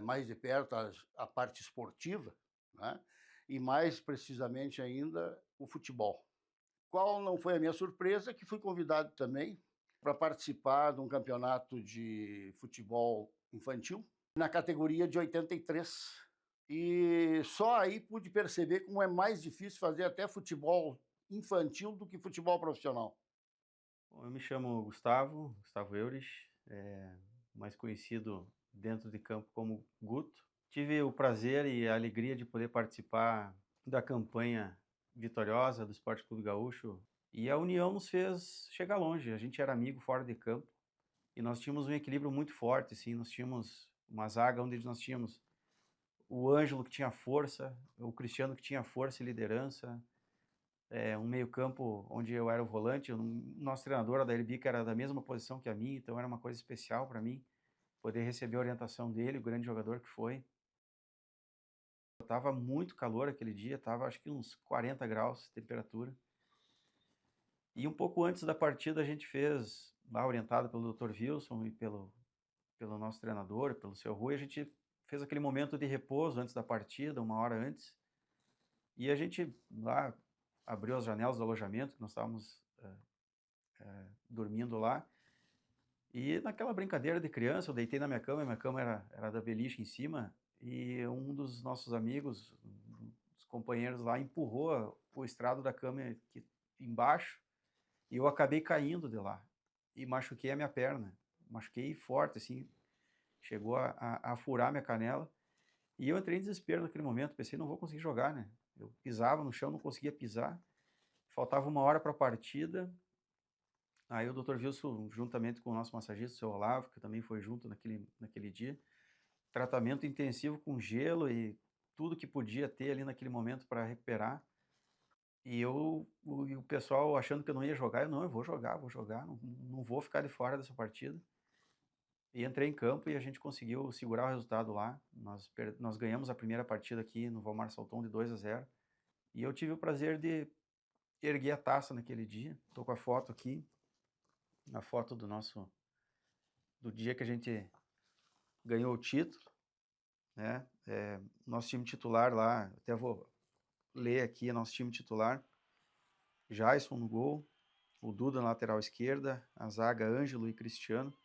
mais de perto a parte esportiva, né? E mais precisamente ainda o futebol. Qual não foi a minha surpresa, que fui convidado também para participar de um campeonato de futebol infantil na categoria de 83. E só aí pude perceber como é mais difícil fazer até futebol infantil do que futebol profissional. Bom, eu me chamo Gustavo Eures, mais conhecido dentro de campo como Guto. Tive o prazer e a alegria de poder participar da campanha vitoriosa do Esporte Clube Gaúcho, e a união nos fez chegar longe. A gente era amigo fora de campo e nós tínhamos um equilíbrio muito forte, assim. Nós tínhamos uma zaga onde nós tínhamos o Ângelo que tinha força, o Cristiano que tinha força e liderança, um meio-campo onde eu era o volante, o nosso treinador, Adair Bica, era da mesma posição que a minha, então era uma coisa especial para mim poder receber a orientação dele, o grande jogador que foi. Tava muito calor aquele dia, tava acho que uns 40 graus de temperatura. E um pouco antes da partida a gente fez, lá orientado pelo Dr. Wilson e pelo nosso treinador, pelo seu Rui, a gente fez aquele momento de repouso antes da partida, 1 hora antes. E a gente lá abriu as janelas do alojamento, que nós estávamos dormindo lá. E naquela brincadeira de criança, eu deitei na minha cama era da beliche em cima, e um dos nossos amigos, os companheiros lá, empurrou o estrado da cama aqui embaixo, e eu acabei caindo de lá. E machuquei a minha perna. Machuquei forte, assim, chegou a furar minha canela. E eu entrei em desespero naquele momento, pensei, não vou conseguir jogar, né? Eu pisava no chão, não conseguia pisar. Faltava 1 hora para a partida. Aí o Dr. Wilson, juntamente com o nosso massagista, o seu Olavo, que também foi junto naquele dia, tratamento intensivo com gelo e tudo que podia ter ali naquele momento para recuperar. E o pessoal achando que eu não ia jogar, eu vou jogar, não vou ficar de fora dessa partida. E entrei em campo e a gente conseguiu segurar o resultado lá. Nós ganhamos a primeira partida aqui no Valmar Salton de 2-0. E eu tive o prazer de erguer a taça naquele dia. Estou com a foto aqui, a foto do dia que a gente ganhou o título, né? Nosso time titular lá, até vou ler aqui, nosso time titular: Jason no gol, o Duda na lateral esquerda, a zaga Ângelo e Cristiano,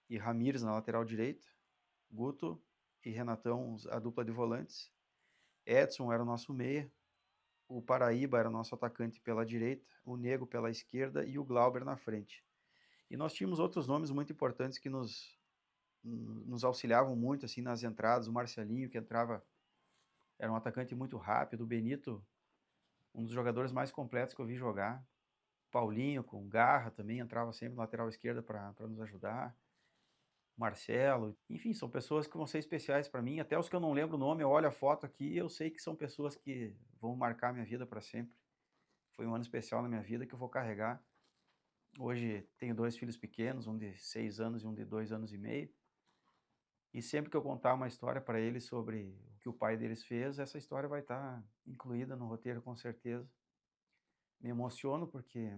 e Ramires na lateral direita, Guto e Renatão, a dupla de volantes. Edson era o nosso meia, o Paraíba era o nosso atacante pela direita, o Nego pela esquerda e o Glauber na frente. E nós tínhamos outros nomes muito importantes que nos auxiliavam muito assim nas entradas. O Marcelinho, que entrava, era um atacante muito rápido. O Benito, um dos jogadores mais completos que eu vi jogar. Paulinho, com garra, também entrava sempre na lateral esquerda para nos ajudar. Marcelo, enfim, são pessoas que vão ser especiais para mim. Até os que eu não lembro o nome, eu olho a foto aqui e eu sei que são pessoas que vão marcar minha vida para sempre. Foi um ano especial na minha vida que eu vou carregar. Hoje tenho 2 filhos pequenos, um de 6 anos e um de 2 anos e meio. E sempre que eu contar uma história para eles sobre o que o pai deles fez, essa história vai estar incluída no roteiro, com certeza. Me emociono porque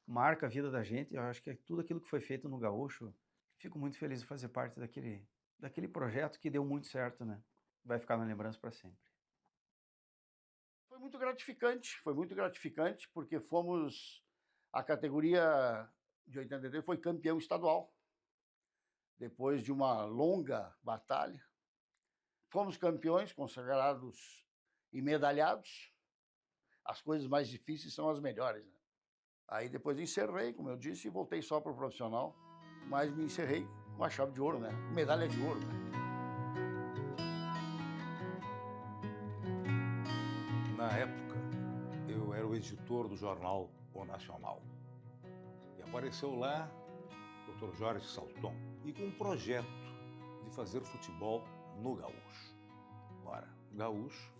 marca a vida da gente. Eu acho que tudo aquilo que foi feito no Gaúcho, fico muito feliz de fazer parte daquele projeto que deu muito certo, né? Vai ficar na lembrança para sempre. Foi muito gratificante, porque a categoria de 83 foi campeão estadual, depois de uma longa batalha. Fomos campeões, consagrados e medalhados. As coisas mais difíceis são as melhores, né? Aí depois encerrei, como eu disse, e voltei só para o profissional, mas me encerrei com a chave de ouro, né? Medalha de ouro, né? Na época, eu era o editor do jornal O Nacional. E apareceu lá o Dr. Jorge Salton, e com um projeto de fazer futebol no Gaúcho. Ora, Gaúcho,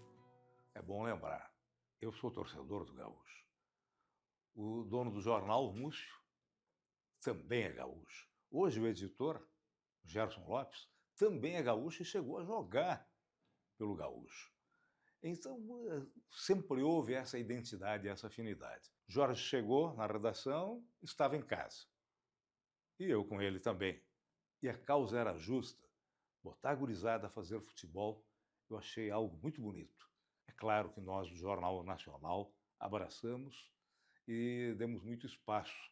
é bom lembrar, eu sou torcedor do Gaúcho. O dono do jornal, o Múcio, também é gaúcho. Hoje o editor, Gerson Lopes, também é gaúcho e chegou a jogar pelo Gaúcho. Então, sempre houve essa identidade, essa afinidade. Jorge chegou na redação, estava em casa. E eu com ele também. E a causa era justa. Botar a gurizada a fazer futebol, eu achei algo muito bonito. É claro que nós, do Jornal Nacional, abraçamos e demos muito espaço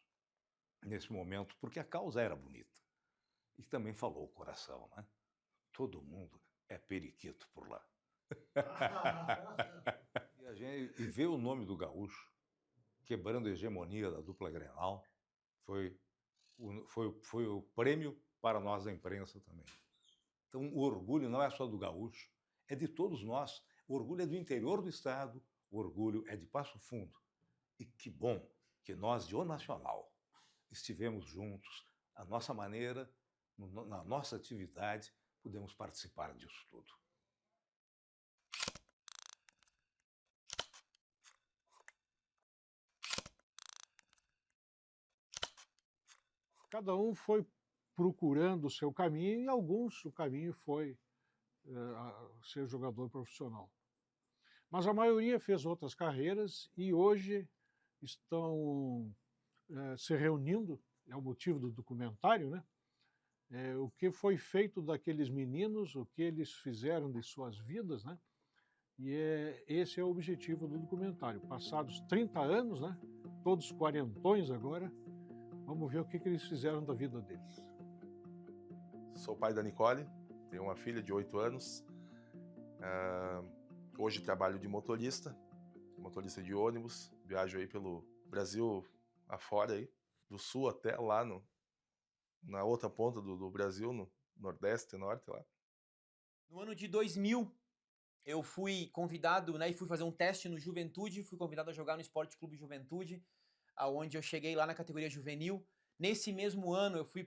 nesse momento, porque a causa era bonita. E também falou o coração, né? Todo mundo é periquito por lá. E ver o nome do Gaúcho quebrando a hegemonia da dupla Grenal foi o prêmio para nós da imprensa também. Então, o orgulho não é só do Gaúcho, é de todos nós. O orgulho é do interior do estado, o orgulho é de Passo Fundo. E que bom que nós, de O Nacional, estivemos juntos, à nossa maneira, na nossa atividade, pudemos participar disso tudo. Cada um foi procurando o seu caminho e alguns o caminho foi ser jogador profissional. Mas a maioria fez outras carreiras e hoje estão se reunindo, é o motivo do documentário, né? O que foi feito daqueles meninos, o que eles fizeram de suas vidas, né? E esse é o objetivo do documentário. Passados 30 anos, né? Todos quarentões agora, vamos ver o que eles fizeram da vida deles. Sou pai da Nicole, tenho uma filha de 8 anos. Hoje trabalho de motorista de ônibus. Viajo aí pelo Brasil afora, aí, do sul até lá na outra ponta do Brasil, no Nordeste e Norte lá. No ano de 2000, eu fui convidado, né, e fui fazer um teste no Juventude, fui convidado a jogar no Esporte Clube Juventude, aonde eu cheguei lá na categoria juvenil. Nesse mesmo ano, eu fui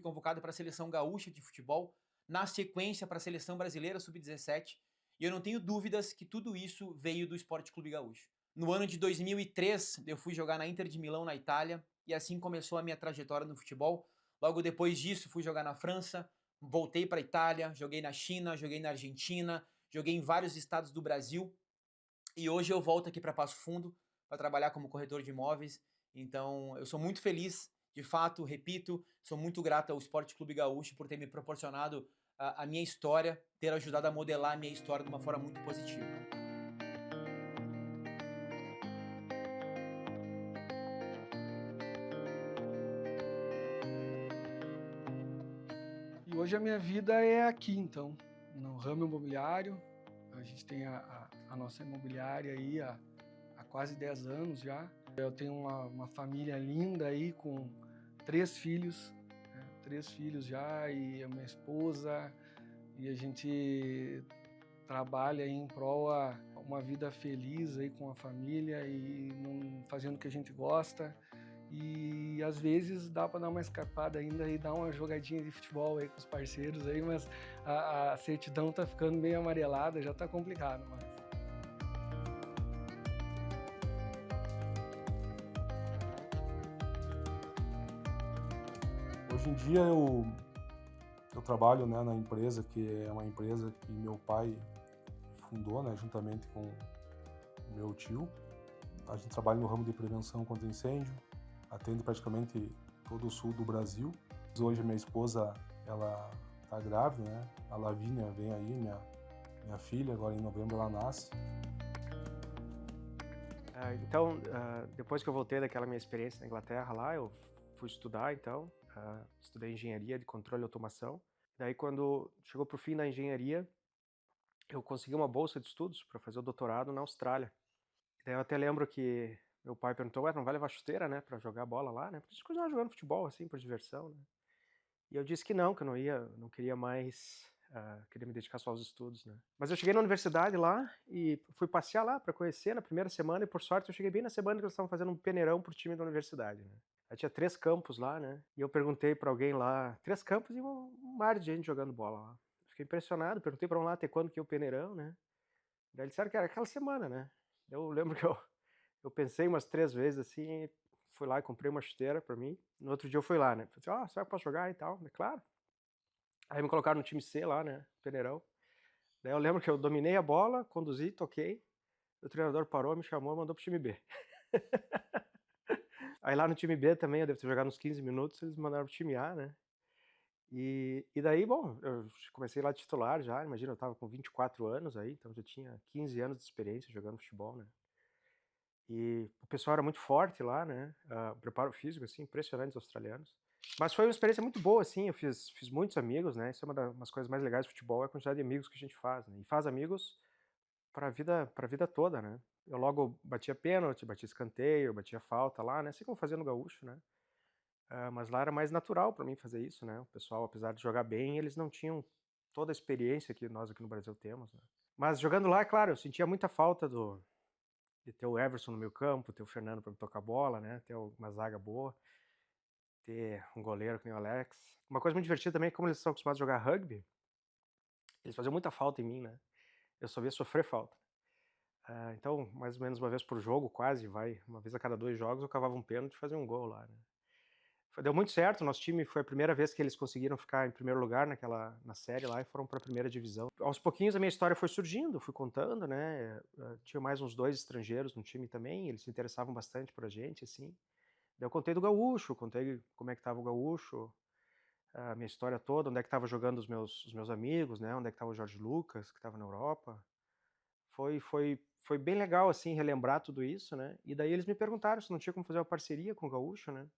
convocado para a Seleção Gaúcha de Futebol, na sequência para a Seleção Brasileira Sub-17, e eu não tenho dúvidas que tudo isso veio do Esporte Clube Gaúcho. No ano de 2003, eu fui jogar na Inter de Milão, na Itália, e assim começou a minha trajetória no futebol. Logo depois disso, fui jogar na França, voltei para a Itália, joguei na China, joguei na Argentina, joguei em vários estados do Brasil, e hoje eu volto aqui para Passo Fundo para trabalhar como corretor de imóveis. Então, eu sou muito feliz, de fato, repito, sou muito grato ao Esporte Clube Gaúcho por ter me proporcionado a minha história, ter ajudado a modelar a minha história de uma forma muito positiva. E hoje a minha vida é aqui, então, no ramo imobiliário. A gente tem a nossa imobiliária aí há quase 10 anos já. Eu tenho uma família linda aí com 3 filhos, né? 3 filhos já, e a minha esposa, e a gente trabalha aí em prol a uma vida feliz aí com a família e fazendo o que a gente gosta. E às vezes dá para dar uma escapada ainda e dar uma jogadinha de futebol aí com os parceiros aí, mas a certidão tá ficando meio amarelada, já tá complicado, mas... Hoje em dia eu trabalho, né, na empresa, que é uma empresa que meu pai fundou, né, juntamente com o meu tio. A gente trabalha no ramo de prevenção contra incêndio, atende praticamente todo o sul do Brasil. Hoje minha esposa, ela tá grávida, né? A Lavínia vem aí, minha filha, agora em novembro ela nasce. Então, depois que eu voltei daquela minha experiência na Inglaterra lá, eu fui estudar, então, estudei engenharia de controle e automação. Daí, quando chegou pro fim da engenharia, eu consegui uma bolsa de estudos para fazer o doutorado na Austrália. Daí eu até lembro que meu pai perguntou, não vai levar chuteira, né, pra jogar bola lá, né? Porque a gente continuava jogando futebol, assim, por diversão, né? E eu disse que não não queria mais, queria me dedicar só aos estudos, né? Mas eu cheguei na universidade lá e fui passear lá pra conhecer na primeira semana, e por sorte eu cheguei bem na semana que eles estavam fazendo um peneirão pro time da universidade, né? Aí tinha 3 campos lá, né? E eu perguntei pra alguém lá, 3 campos e um mar de gente jogando bola lá. Fiquei impressionado, perguntei pra um lá até quando que ia o peneirão, né? Daí eles disseram que era aquela semana, né? Eu lembro que eu pensei umas 3 vezes assim, fui lá e comprei uma chuteira pra mim. No outro dia eu fui lá, né? Falei, será que eu posso jogar e tal? Claro. Aí me colocaram no time C lá, né? Peneirão. Daí eu lembro que eu dominei a bola, conduzi, toquei. O treinador parou, me chamou e mandou pro time B. Aí lá no time B também, eu devo ter jogado uns 15 minutos, eles me mandaram pro time A, né? E daí, bom, eu comecei lá titular já, imagina, eu tava com 24 anos aí, então já tinha 15 anos de experiência jogando futebol, né? E o pessoal era muito forte lá, né? O preparo físico, assim, impressionante os australianos. Mas foi uma experiência muito boa, assim, eu fiz muitos amigos, né? Isso é uma das coisas mais legais do futebol, é a quantidade de amigos que a gente faz, né? E faz amigos pra vida toda, né? Eu logo batia pênalti, batia escanteio, batia falta lá, né? Assim como fazia no Gaúcho, né? Mas lá era mais natural pra mim fazer isso, né? O pessoal, apesar de jogar bem, eles não tinham toda a experiência que nós aqui no Brasil temos, né? Mas jogando lá, é claro, eu sentia muita falta de ter o Everson no meu campo, ter o Fernando para me tocar bola, né? Ter uma zaga boa, ter um goleiro que nem o Alex. Uma coisa muito divertida também é como eles são acostumados a jogar rugby. Eles faziam muita falta em mim, né? Eu só via sofrer falta. Então, mais ou menos uma vez por jogo, quase, uma vez a cada 2 jogos, eu cavava um pênalti e fazia um gol lá, né? Deu muito certo, o nosso time foi a primeira vez que eles conseguiram ficar em primeiro lugar na série lá e foram para a primeira divisão. Aos pouquinhos a minha história foi surgindo, fui contando, né? Tinha mais uns 2 estrangeiros no time também, eles se interessavam bastante por a gente, assim. Daí eu contei do Gaúcho, contei como é que estava o Gaúcho, a minha história toda, onde é que estava jogando os meus amigos, né? Onde é que estava o Jorge Lucas, que estava na Europa. Foi bem legal, assim, relembrar tudo isso, né? E daí eles me perguntaram se não tinha como fazer uma parceria com o Gaúcho, né?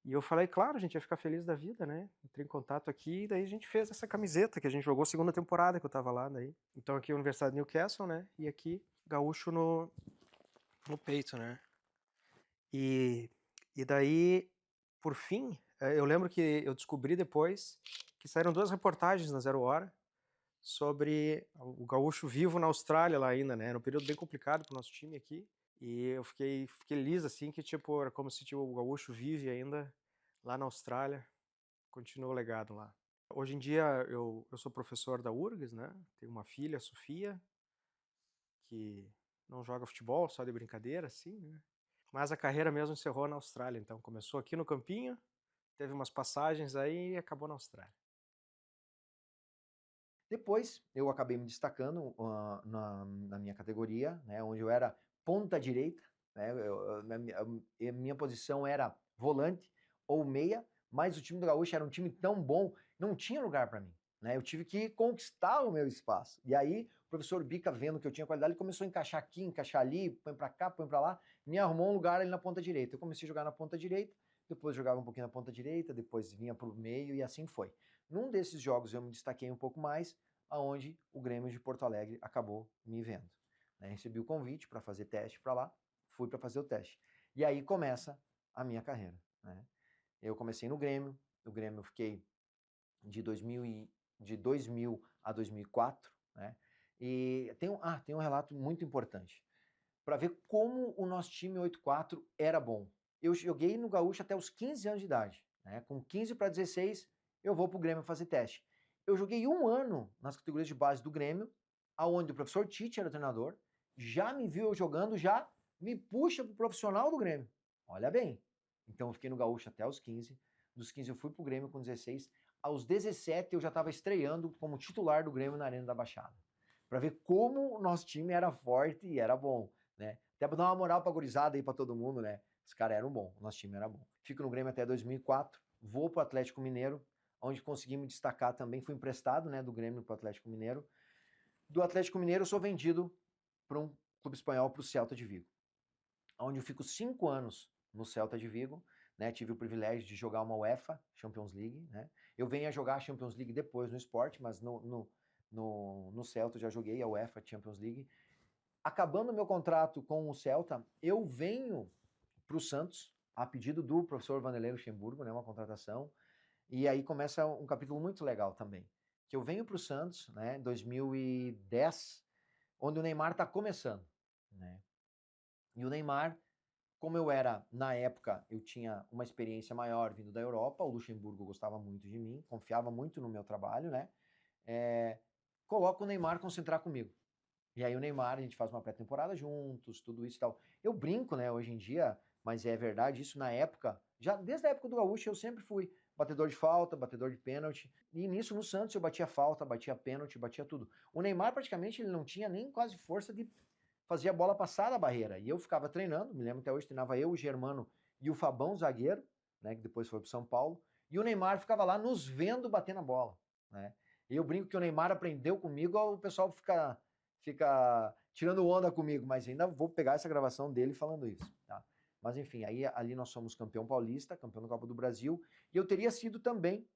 E eu falei, claro, a gente ia ficar feliz da vida, né? Entrei em contato aqui e daí a gente fez essa camiseta, que a gente jogou a segunda temporada que eu tava lá daí. Então aqui a Universidade de Newcastle, né? E aqui Gaúcho no peito, né? E daí, por fim, eu lembro que eu descobri depois que saíram 2 reportagens na Zero Hora sobre o Gaúcho vivo na Austrália lá ainda, né? Era um período bem complicado pro nosso time aqui. E eu fiquei feliz, assim, que tipo, era como se tipo, o Gaúcho vive ainda lá na Austrália, continua o legado lá. Hoje em dia eu sou professor da URGS, né? Tenho uma filha, Sofia, que não joga futebol, só de brincadeira, assim, né? Mas a carreira mesmo encerrou na Austrália, então começou aqui no Campinho, teve umas passagens aí e acabou na Austrália. Depois, eu acabei me destacando na minha categoria, né, onde eu era ponta direita, né, a minha posição era volante ou meia, mas o time do Gaúcho era um time tão bom, não tinha lugar para mim, né, eu tive que conquistar o meu espaço. E aí, o professor Bica, vendo que eu tinha qualidade, ele começou a encaixar aqui, encaixar ali, põe para cá, põe para lá, me arrumou um lugar ali na ponta direita. Eu comecei a jogar na ponta direita, depois jogava um pouquinho na ponta direita, depois vinha para o meio e assim foi. Num desses jogos eu me destaquei um pouco mais, aonde o Grêmio de Porto Alegre acabou me vendo. Né? Recebi o convite para fazer teste para lá, fui para fazer o teste. E aí começa a minha carreira. Né? Eu comecei no Grêmio, eu fiquei de 2000 a 2004, né? E tem um relato muito importante, para ver como o nosso time 84 era bom. Eu joguei no Gaúcho até os 15 anos de idade. Né? Com 15 para 16, eu vou para o Grêmio fazer teste. Eu joguei 1 ano nas categorias de base do Grêmio, aonde o professor Tite era o treinador, já me viu eu jogando, já me puxa pro profissional do Grêmio. Olha bem. Então eu fiquei no Gaúcho até os 15, dos 15 eu fui pro Grêmio com 16, aos 17 eu já estava estreando como titular do Grêmio na Arena da Baixada. Para ver como o nosso time era forte e era bom, né? Até para dar uma moral pra gurizada aí para todo mundo, né? Os caras eram bons, o nosso time era bom. Fico no Grêmio até 2004, vou pro Atlético Mineiro, onde consegui me destacar também, fui emprestado, né, do Grêmio para o Atlético Mineiro. Do Atlético Mineiro eu sou vendido para um clube espanhol, para o Celta de Vigo, onde eu fico 5 anos no Celta de Vigo, né, tive o privilégio de jogar uma UEFA Champions League, né, eu venho a jogar a Champions League depois no Sport, mas no Celta eu já joguei a UEFA Champions League. Acabando o meu contrato com o Celta, eu venho para o Santos, a pedido do professor Vanderlei Luxemburgo, né, uma contratação. E aí começa um capítulo muito legal também, que eu venho para o Santos, né, em 2010, onde o Neymar está começando, né? E o Neymar, como eu era, na época, eu tinha uma experiência maior vindo da Europa, o Luxemburgo gostava muito de mim, confiava muito no meu trabalho, né? Coloca o Neymar concentrar comigo. E aí o Neymar, a gente faz uma pré-temporada juntos, tudo isso e tal. Eu brinco, né, hoje em dia, mas é verdade, isso na época, já desde a época do Gaúcho eu sempre fui batedor de falta, batedor de pênalti, e nisso no Santos eu batia falta, batia pênalti, batia tudo. O Neymar praticamente ele não tinha nem quase força de fazer a bola passar da barreira, e eu ficava treinando, me lembro até hoje, treinava eu, o Germano e o Fabão, zagueiro, né, que depois foi pro São Paulo, e o Neymar ficava lá nos vendo bater na bola, né. E eu brinco que o Neymar aprendeu comigo, o pessoal fica tirando onda comigo, mas ainda vou pegar essa gravação dele falando isso, tá? Mas enfim, aí ali nós somos campeão paulista, campeão da Copa do Brasil, e eu teria sido também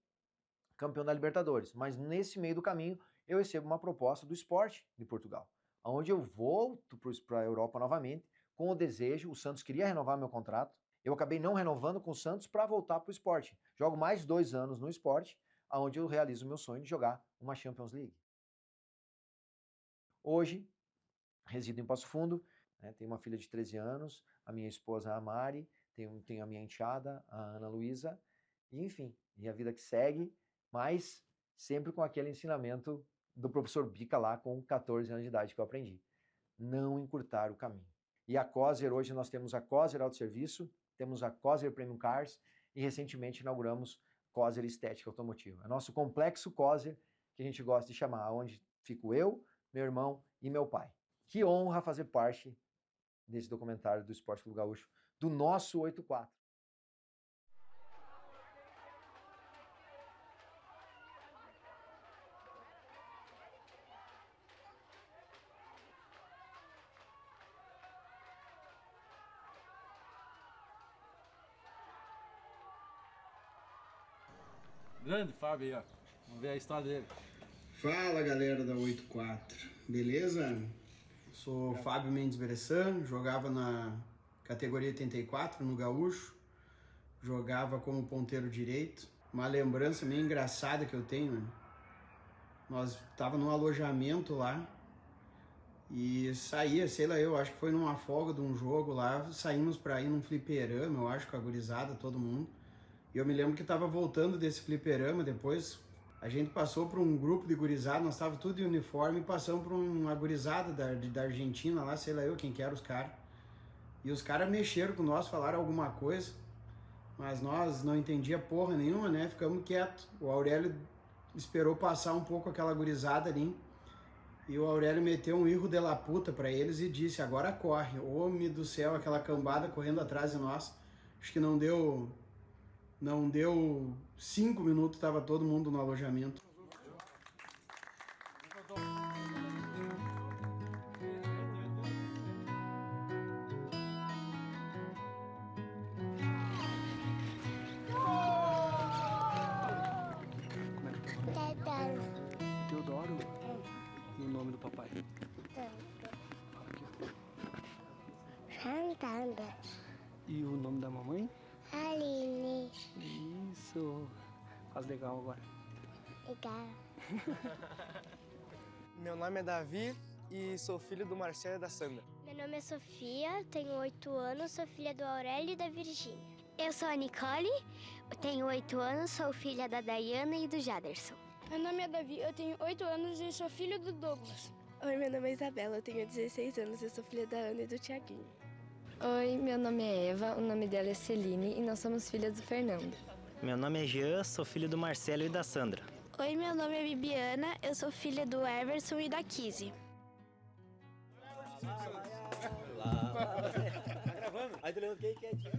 campeão da Libertadores, mas nesse meio do caminho eu recebo uma proposta do Sport de Portugal, onde eu volto para a Europa novamente, com o desejo, o Santos queria renovar meu contrato, eu acabei não renovando com o Santos para voltar para o Sport. Jogo mais 2 anos no Sport, onde eu realizo o meu sonho de jogar uma Champions League. Hoje, resido em Passo Fundo, né, tenho uma filha de 13 anos, a minha esposa, a Mari, tenho a minha enteada, a Ana Luísa, e enfim, e a vida que segue, mas sempre com aquele ensinamento do professor Bica lá com 14 anos de idade que eu aprendi. Não encurtar o caminho. E a Coser, hoje nós temos a Coser Autosserviço, temos a Coser Premium Cars e recentemente inauguramos Coser Estética Automotiva. É nosso complexo Coser, que a gente gosta de chamar, onde fico eu, meu irmão e meu pai. Que honra fazer parte desse documentário do Esporte Clube Gaúcho, do nosso 84. Grande Fábio aí, ó. Vamos ver a história dele. Fala, galera da 84, beleza? Sou Fábio Mendes Bressan, jogava na categoria 84 no Gaúcho, jogava como ponteiro direito. Uma lembrança meio engraçada que eu tenho, né? Nós tava num alojamento lá e saía, sei lá, eu acho que foi numa folga de um jogo lá, saímos pra ir num fliperama, eu acho, com a gurizada, todo mundo. E eu me lembro que tava voltando desse fliperama depois, a gente passou por um grupo de gurizada, nós tava tudo em uniforme, e passamos por uma gurizada da Argentina lá, sei lá eu quem que era os caras. E os caras mexeram com nós, falaram alguma coisa, mas nós não entendia porra nenhuma, né? Ficamos quietos. O Aurélio esperou passar um pouco aquela gurizada ali, e o Aurélio meteu um irro de la puta pra eles e disse, agora corre. Homem do céu, aquela cambada correndo atrás de nós. Acho que não deu 5 minutos, tava todo mundo no alojamento. Teodoro? E o nome do papai? Santana. E o nome da mamãe? Aline. Isso. Faz legal agora. Legal. Meu nome é Davi e sou filho do Marcelo e da Sandra. Meu nome é Sofia, tenho 8 anos, sou filha do Aurélio e da Virgínia. Eu sou a Nicole, tenho 8 anos, sou filha da Dayana e do Jaderson. Meu nome é Davi, eu tenho 8 anos e sou filho do Douglas. Oi, meu nome é Isabela, eu tenho 16 anos e sou filha da Ana e do Tiaguinho. Oi, meu nome é Eva, o nome dela é Celine e nós somos filhas do Fernando. Meu nome é Jean, sou filho do Marcelo e da Sandra. Oi, meu nome é Bibiana, eu sou filha do Everson e da Kizzy. Tá gravando? Aí tu lembra quem quietinho.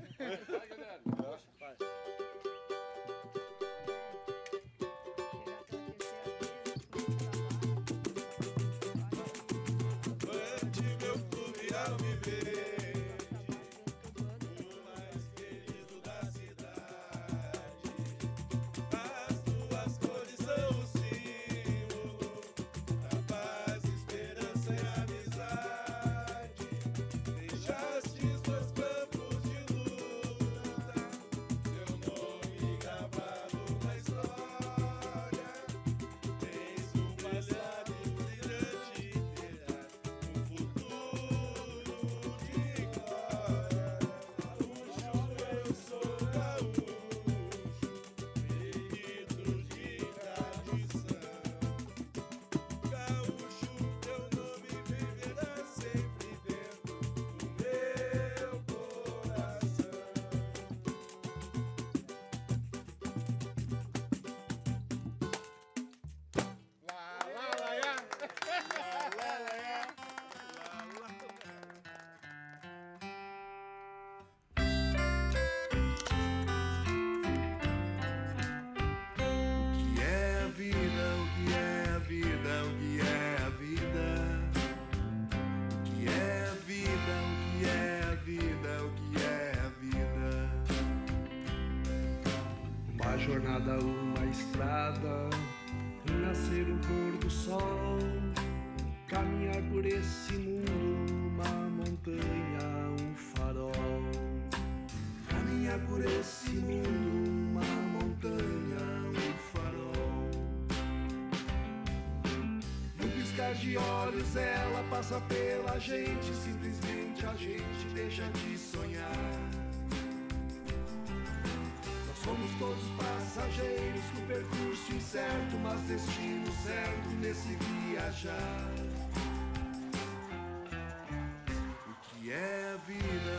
Jornada, uma estrada, nascer o pôr do sol, caminhar por esse mundo, uma montanha, um farol. Caminhar por esse mundo, uma montanha, um farol. No piscar de olhos ela passa pela gente, simplesmente a gente deixa de sonhar. Somos todos passageiros que o percurso incerto, mas destino certo nesse viajar. O que é a vida?